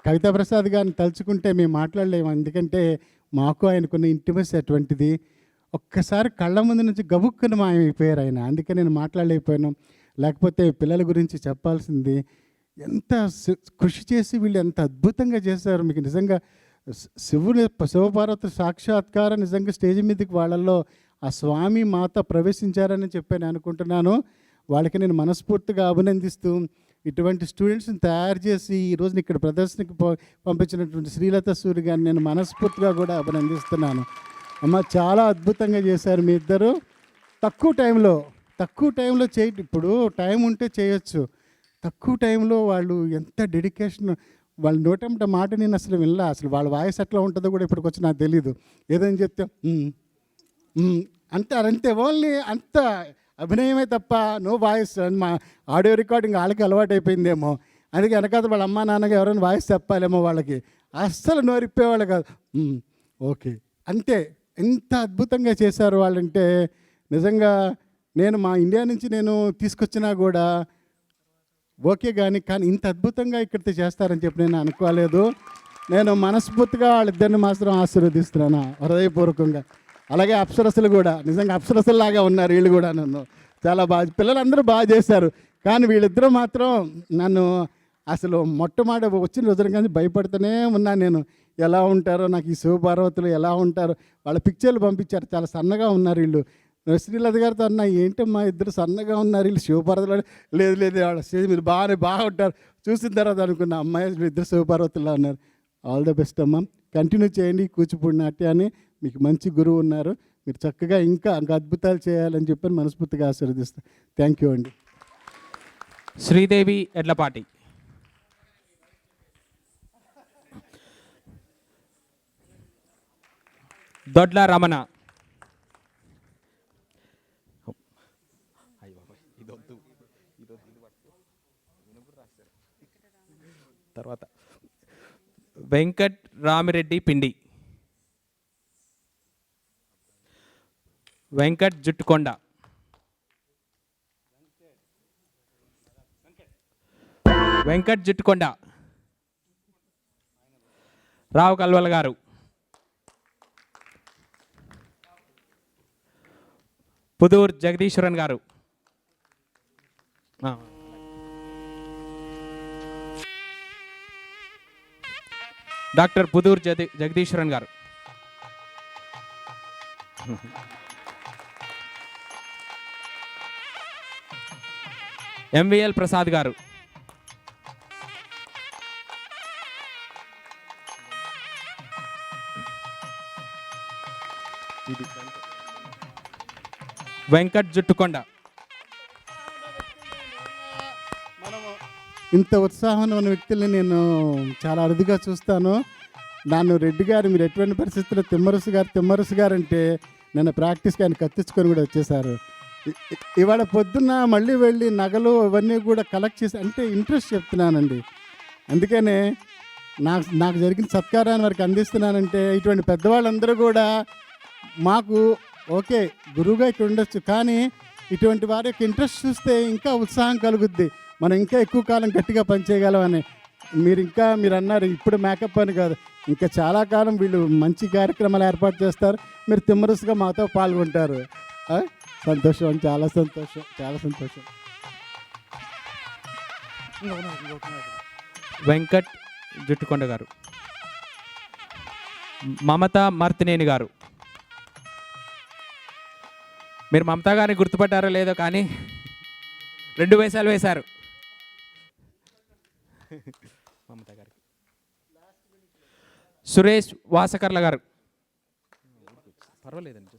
కవితా ప్రసాద్ గారిని తలుచుకుంటే మేము మాట్లాడలేము, ఎందుకంటే మాకు ఆయనకున్న ఇంటిమసీ అటువంటిది. ఒక్కసారి కళ్ళ ముందు నుంచి గబుక్కుని మాయమైపోయారు ఆయన, అందుకే నేను మాట్లాడలేకపోయాను. లేకపోతే పిల్లల గురించి చెప్పాల్సింది. ఎంత కృషి చేసి వీళ్ళు ఎంత అద్భుతంగా చేశారు. మీకు నిజంగా శివపార్వతి సాక్షాత్కారం నిజంగా స్టేజ్ మీదకి వాళ్ళల్లో ఆ స్వామి మాత ప్రవేశించారని చెప్పి నేను అనుకుంటున్నాను. వాళ్ళకి నేను మనస్ఫూర్తిగా అభినందిస్తూ ఇటువంటి స్టూడెంట్స్ని తయారు చేసి ఈరోజు ఇక్కడ ప్రదర్శనకి పంపించినటువంటి శ్రీలత సూరి గారిని నేను మనస్ఫూర్తిగా కూడా అభినందిస్తున్నాను. అమ్మ, చాలా అద్భుతంగా చేశారు మీ ఇద్దరు. తక్కువ టైంలో చేయండి. ఇప్పుడు టైం ఉంటే చేయొచ్చు, తక్కువ టైంలో వాళ్ళు ఎంత డెడికేషన్. వాళ్ళ నోటంట మాట నేను అసలు వినలా. అసలు వాళ్ళ వాయిస్ ఎట్లా ఉంటుందో కూడా ఇప్పటికి వచ్చి నాకు తెలీదు. ఏదని చెప్తే అంతే ఓన్లీ అంత అభినయమే తప్ప నో వాయిస్. మా ఆడియో రికార్డింగ్ వాళ్ళకి అలవాటు అయిపోయిందేమో, అందుకే వెనకాల వాళ్ళ అమ్మా నాన్నగా ఎవరైనా వాయిస్ చెప్పాలేమో వాళ్ళకి. అస్సలు నోరిప్పేవాళ్ళు కాదు. ఓకే అంతే. ఎంత అద్భుతంగా చేశారు వాళ్ళంటే నిజంగా నేను మా ఇండియా నుంచి నేను తీసుకొచ్చినా కూడా ఓకే కానీ ఇంత అద్భుతంగా ఇక్కడ చేస్తారని చెప్పి నేను అనుకోలేదు. నేను మనస్ఫూర్తిగా వాళ్ళిద్దరిని మాత్రం ఆశీర్వదిస్తున్నాను హృదయపూర్వకంగా. అలాగే అప్సరసలు కూడా నిజంగా అప్సరసల్లాగా ఉన్నారు వీళ్ళు కూడా. నన్ను చాలా బాగా పిల్లలందరూ బాగా చేశారు, కానీ వీళ్ళిద్దరూ మాత్రం నన్ను అసలు మొట్టమొదటి వచ్చిన రోజున కానీ భయపడుతూనే ఉన్నాను నేను. ఎలా ఉంటారో, నాకు ఈ శివపార్వతులు ఎలా ఉంటారో. వాళ్ళ పిక్చర్లు పంపించారు, చాలా సన్నగా ఉన్నారు వీళ్ళు. శ్రీలత గారితో అన్న ఏంటమ్మా ఇద్దరు సన్నగా ఉన్నారు వీళ్ళు శివపార్వతులు, లేదు లేదు వాళ్ళ స్టేజ్ మీరు బాగా ఉంటారు. చూసిన తర్వాత అనుకున్న అమ్మాయి ఇద్దరు శివపార్వతుల్లో ఉన్నారు. ఆల్ ద బెస్ట్ అమ్మా, కంటిన్యూ చేయండి కూచిపూడి నాట్యాన్ని. మీకు మంచి గురువు ఉన్నారు, మీరు చక్కగా ఇంకా అద్భుతాలు చేయాలని చెప్పని మనస్ఫూర్తిగా ఆశీర్వదిస్తాను. థ్యాంక్ యూ అండి. శ్రీదేవి ఎడ్లపాటి. దొడ్ల రమణ. తర్వాత వెంకట్ రామిరెడ్డి పిండి. వెంకట్ జుట్టుకొండ. వెంకట్ జుట్టుకొండ. రావు కల్వల్ గారు. పుదూర్ జగదీశ్వరన్ గారు. డాక్టర్ పుదూర్ జగదీశ్వరన్ గారు. ఎంవిఎల్ ప్రసాద్ గారు. వెంకట్ జుట్టుకొండ. ఇంత ఉత్సాహం ఉన్న వ్యక్తుల్ని నేను చాలా అరుదుగా చూస్తాను. నన్ను రెడ్డి గారు మీరు ఎటువంటి పరిస్థితుల్లో తిమ్మరుసు గారు అంటే నన్ను ప్రాక్టీస్కి ఆయన కత్తించుకొని కూడా వచ్చేసారు. ఇవాళ పొద్దున్న మళ్ళీ వెళ్ళి నగలు ఇవన్నీ కూడా కలెక్ట్ చేసి అంటే ఇంట్రెస్ట్ చెప్తున్నానండి. అందుకనే నాకు జరిగిన సత్కారాన్ని వారికి అందిస్తున్నానంటే ఇటువంటి పెద్దవాళ్ళందరూ కూడా మాకు ఓకే గురువుగా ఇక్కడ ఉండొచ్చు, కానీ ఇటువంటి వారి యొక్క ఇంట్రెస్ట్ చూస్తే ఇంకా ఉత్సాహం కలుగుద్ది, మనం ఇంకా ఎక్కువ కాలం గట్టిగా పనిచేయగలమని. మీరు అన్నారు ఇప్పుడు మేకప్ అని కాదు, ఇంకా చాలా కాలం వీళ్ళు మంచి కార్యక్రమాలు ఏర్పాటు చేస్తారు, మీరు తిమ్మరుసుగా మాతో పాల్గొంటారు. సంతోషం, చాలా సంతోషం, చాలా సంతోషం. వెంకట్ జుట్టుకొండ గారు. మమత మార్తినేని గారు. మీరు మమతా గారిని గుర్తుపట్టారో లేదో కానీ 2 వేషాలు వేశారు. మమతా గారు. సురేష్ వాసకర్ల గారు. పర్వాలేదండి.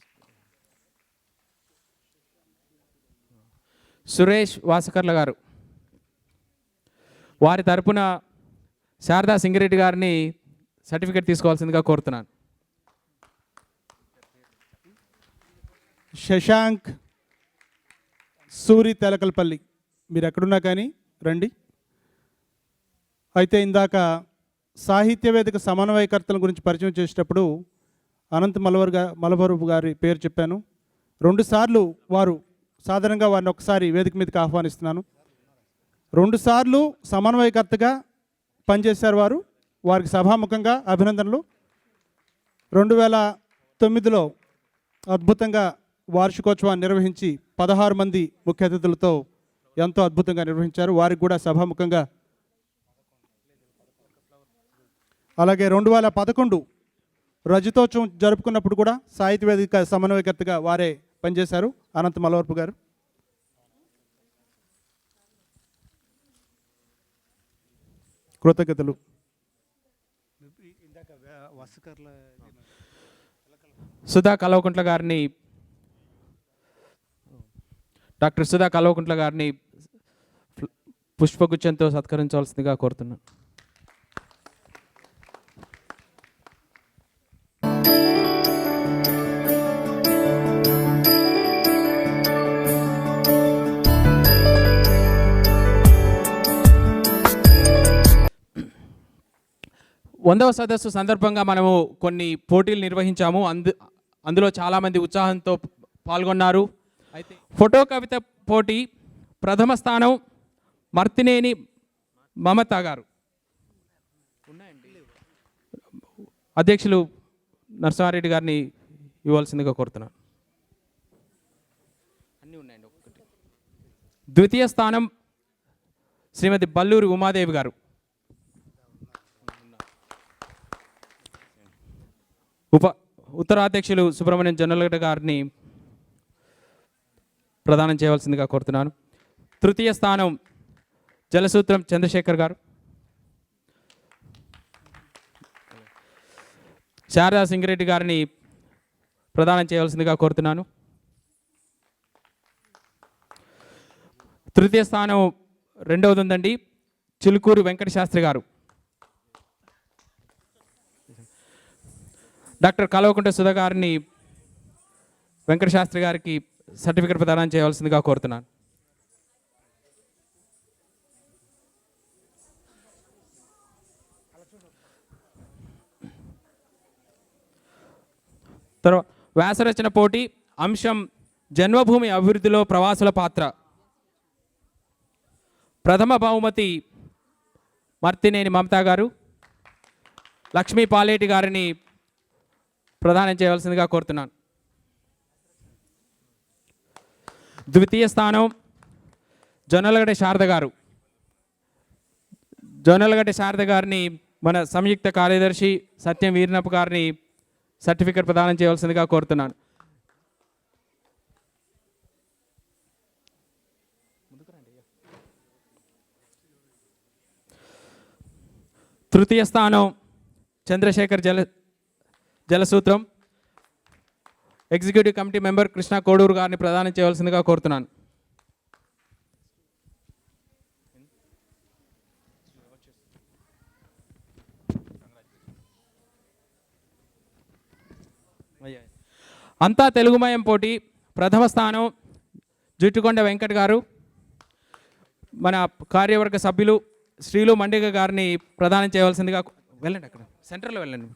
సురేష్ వాసకర్ల గారు. వారి తరపున శారదా సింగిరెడ్డి గారిని సర్టిఫికేట్ తీసుకోవాల్సిందిగా కోరుతున్నాను. శశాంక్ సూరి తెలకల్పల్లి, మీరు ఎక్కడున్నా కానీ రండి. అయితే ఇందాక సాహిత్య వేదిక సమన్వయకర్తల గురించి పరిచయం చేసేటప్పుడు అనంత్ మలవరు గారి పేరు చెప్పాను. 2 సార్లు వారు సాధారణంగా వారిని ఒకసారి వేదిక మీదకి ఆహ్వానిస్తున్నాను. 2 సార్లు సమన్వయకర్తగా పనిచేశారు వారు. వారికి సభాముఖంగా అభినందనలు. 2009లో అద్భుతంగా వార్షికోత్సవాన్ని నిర్వహించి 16 మంది ముఖ్య అతిథులతో ఎంతో అద్భుతంగా నిర్వహించారు. వారికి కూడా సభాముఖంగా. అలాగే 2011 రజతోత్సవం జరుపుకున్నప్పుడు కూడా సాహిత్య వేదిక సమన్వయకర్తగా వారే పనిచేశారు, అనంత్ మలవర్పు గారు. కృతజ్ఞతలు. సుధా కల్వకుంట్ల గారిని, డాక్టర్ సుధా కల్వకుంట్ల గారిని పుష్పగుచ్చంతో సత్కరించవలసిందిగా కోరుతున్నాను. వందవ సదస్సు సందర్భంగా మనము కొన్ని పోటీలు నిర్వహించాము. అందులో చాలామంది ఉత్సాహంతో పాల్గొన్నారు. అయితే ఫోటో కవిత పోటీ ప్రథమ స్థానం మర్తినేని మమత గారు. అధ్యక్షులు నరసింహారెడ్డి గారిని ఇవ్వాల్సిందిగా కోరుతున్నాను. అన్నీ ఉన్నాయండి. ఒక్కొక్కటి. ద్వితీయ స్థానం శ్రీమతి బల్లూరి ఉమాదేవి గారు. ఉత్తరాధ్యక్షులు సుబ్రహ్మణ్యం జొన్నలగడ్డ గారిని ప్రదానం చేయవలసిందిగా కోరుతున్నాను. తృతీయ స్థానం జలసూత్రం చంద్రశేఖర్ గారు. శారదా సింగిరెడ్డి గారిని ప్రదానం చేయవలసిందిగా కోరుతున్నాను. తృతీయ స్థానం రెండవది ఉందండి, చిలుకూరు వెంకట శాస్త్రి గారు. డాక్టర్ కల్వకుంట్ల సుధా గారిని వెంకట శాస్త్రి గారికి సర్టిఫికెట్ ప్రదానం చేయవలసిందిగా కోరుతున్నాను. తర్వాత వ్యాసరచన పోటీ అంశం జన్మభూమి అభివృద్ధిలో ప్రవాసుల పాత్ర. ప్రథమ బహుమతి మర్తినేని మమతా గారు. లక్ష్మీ పాలేటి గారిని ప్రదానం చేయవలసిందిగా కోరుతున్నాను. ద్వితీయ స్థానం జొన్నలగడ్డ శారద గారు. జొన్నలగడ్డ శారద గారిని మన సంయుక్త కార్యదర్శి సత్యం వీరినప్ప గారిని సర్టిఫికెట్ ప్రదానం చేయవలసిందిగా కోరుతున్నాను. తృతీయ స్థానం Chandrashekhar Jalasutram executive committee member Krishna Koduru గారిని ప్రదానం చేయవలసిందిగా కోరుతున్నాను. అంతా తెలుగుమయం పోటీ ప్రథమ స్థానం జుట్టుకొండ వెంకట్ గారు. మన కార్యవర్గ సభ్యులు శ్రీలు మండిగ గారిని ప్రదానం చేయవలసిందిగా వెళ్ళండి, అక్కడ సెంటర్లో వెళ్ళండి.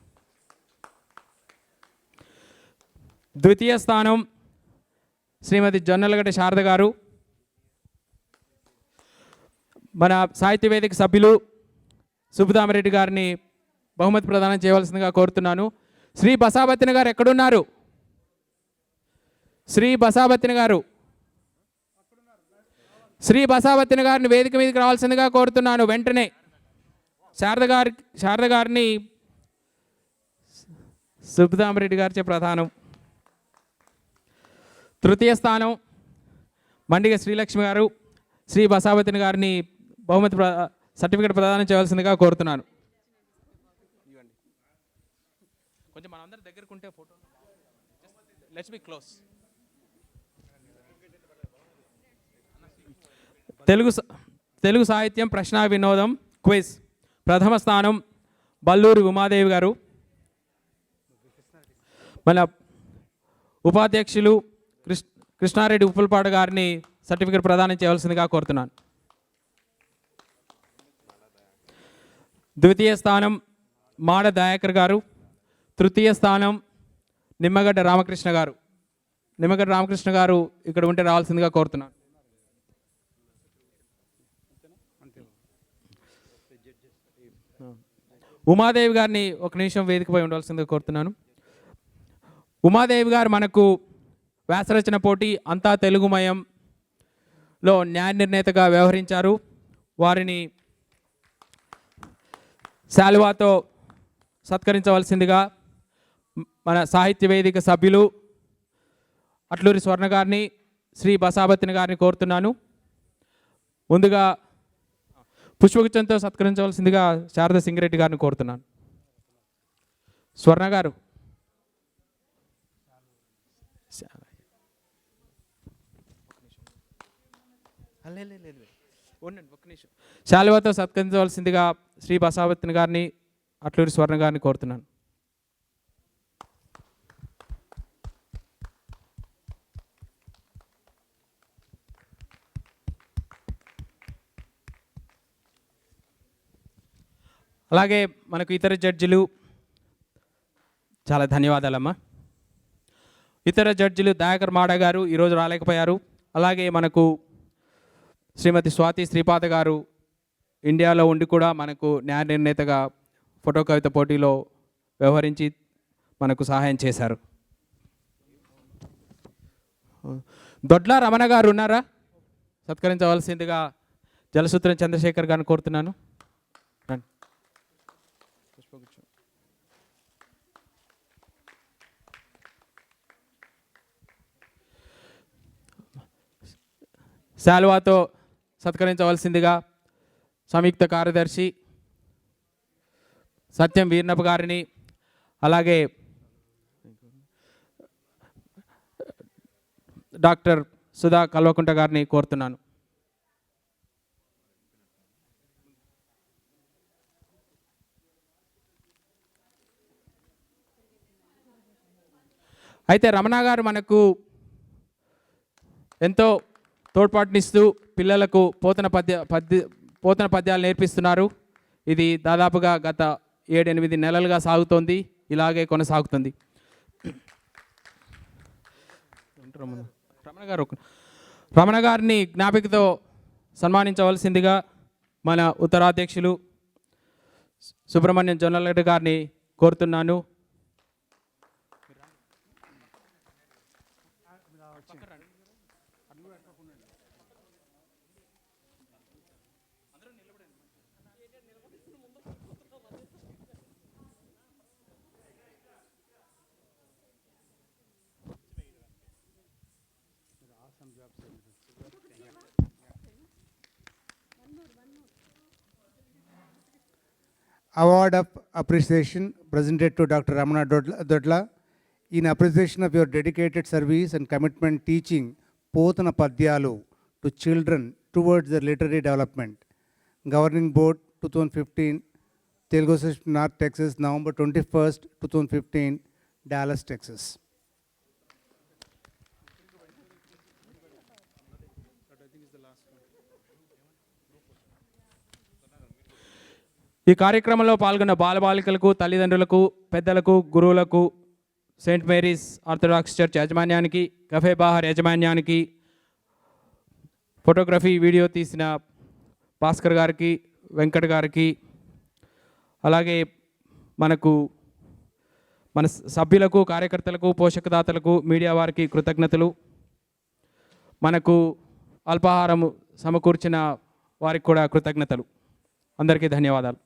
ద్వితీయ స్థానం శ్రీమతి జొన్నలగడ్డ శారద గారు. మన సాహిత్య వేదిక సభ్యులు సుబ్బుదామరెడ్డి గారిని బహుమతి ప్రదానం చేయవలసిందిగా కోరుతున్నాను. శ్రీ బసాబత్తిన గారు ఎక్కడున్నారు? శ్రీ బసాబత్తిన గారు, శ్రీ బసాబత్తిన గారిని వేదిక మీదకి రావాల్సిందిగా కోరుతున్నాను. వెంటనే శారద గారిని సుబ్బుదామరెడ్డి గారిచే ప్రధానం. తృతీయ స్థానం మండిగ శ్రీలక్ష్మి గారు. శ్రీ బసాబత్తిన గారిని బహుమతి సర్టిఫికెట్ ప్రదానం చేయవలసిందిగా కోరుతున్నాను. కొంచెం మనందరి దగ్గరకుంటే photo let's be close. Telugu సాహిత్యం ప్రశ్న వినోదం క్విజ్ ప్రథమ స్థానం బల్లూరి ఉమాదేవి గారు. మన ఉపాధ్యక్షులు కృష్ణారెడ్డి ఉప్పులపాడు గారిని సర్టిఫికెట్ ప్రదానం చేయవలసిందిగా కోరుతున్నాను. ద్వితీయ స్థానం మాడ దయాకర్ గారు. తృతీయ స్థానం నిమ్మగడ్డ రామకృష్ణ గారు. నిమ్మగడ్డ రామకృష్ణ గారు ఇక్కడ ఉంటే రావాల్సిందిగా కోరుతున్నాను. ఉమాదేవి గారిని ఒక నిమిషం వేదికపై ఉండవలసిందిగా కోరుతున్నాను. ఉమాదేవి గారు మనకు వ్యాసరచన పోటీ అంతా తెలుగుమయంలో న్యాయ నిర్ణేతగా వ్యవహరించారు. వారిని శాలువాతో సత్కరించవలసిందిగా మన సాహిత్య వేదిక సభ్యులు అట్లూరి స్వర్ణ గారిని శ్రీ బసాబత్తిని గారిని కోరుతున్నాను. ముందుగా పుష్పగుచ్చంతో సత్కరించవలసిందిగా శారద సింగిరెడ్డి గారిని కోరుతున్నాను. స్వర్ణ గారు, శాలువాతో సత్కరించవలసిందిగా శ్రీ బసాబత్తిని గారిని అట్లూరి స్వర్ణ గారిని కోరుతున్నాను. అలాగే మనకు ఇతర జడ్జిలు చాలా ధన్యవాదాలమ్మా. ఇతర జడ్జిలు దయాకర్ మాడ గారు ఈరోజు రాలేకపోయారు. అలాగే మనకు శ్రీమతి స్వాతి శ్రీపాద గారు ఇండియాలో ఉండి కూడా మనకు న్యాయ నిర్ణేతగా ఫోటో కవిత పోటీలో వ్యవహరించి మనకు సహాయం చేశారు. దొడ్ల రమణ గారు ఉన్నారా? సత్కరించవలసిందిగా జలసూత్రం చంద్రశేఖర్ గారిని కోరుతున్నాను. శాలువాతో సత్కరించవలసిందిగా సంయుక్త కార్యదర్శి సత్యం వీర్నప్ప గారిని, అలాగే డాక్టర్ సుధా కల్వకుంట గారిని కోరుతున్నాను. అయితే రమణ గారు మనకు ఎంతో తోడ్పాటునిస్తూ పిల్లలకు పోతన పద్యాలు నేర్పిస్తున్నారు. ఇది దాదాపుగా గత 7-8 నెలలుగా సాగుతోంది, ఇలాగే కొనసాగుతుంది. రమణ గారిని జ్ఞాపికతో సన్మానించవలసిందిగా మన ఉత్తరాధ్యక్షులు సుబ్రహ్మణ్యం జొన్నలగడ్డ గారిని కోరుతున్నాను. Award of appreciation presented to Dr. Ramana Dodla in appreciation of your dedicated service and commitment teaching Potana Padyalu to children towards their literary development. Governing Board 2015, Telugu Session, North Texas, November 21st, 2015, Dallas, Texas. ఈ కార్యక్రమంలో పాల్గొన్న బాలబాలికలకు, తల్లిదండ్రులకు, పెద్దలకు, గురువులకు, సెయింట్ మేరీస్ ఆర్థడాక్స్ చర్చ్ యాజమాన్యానికి, కఫే బాహర్ యాజమాన్యానికి, ఫోటోగ్రఫీ వీడియో తీసిన భాస్కర్ గారికి, వెంకట్ గారికి, అలాగే మన సభ్యులకు, కార్యకర్తలకు, పోషకదాతలకు, మీడియా వారికి కృతజ్ఞతలు. మనకు అల్పాహారం సమకూర్చిన వారికి కూడా కృతజ్ఞతలు. అందరికీ ధన్యవాదాలు.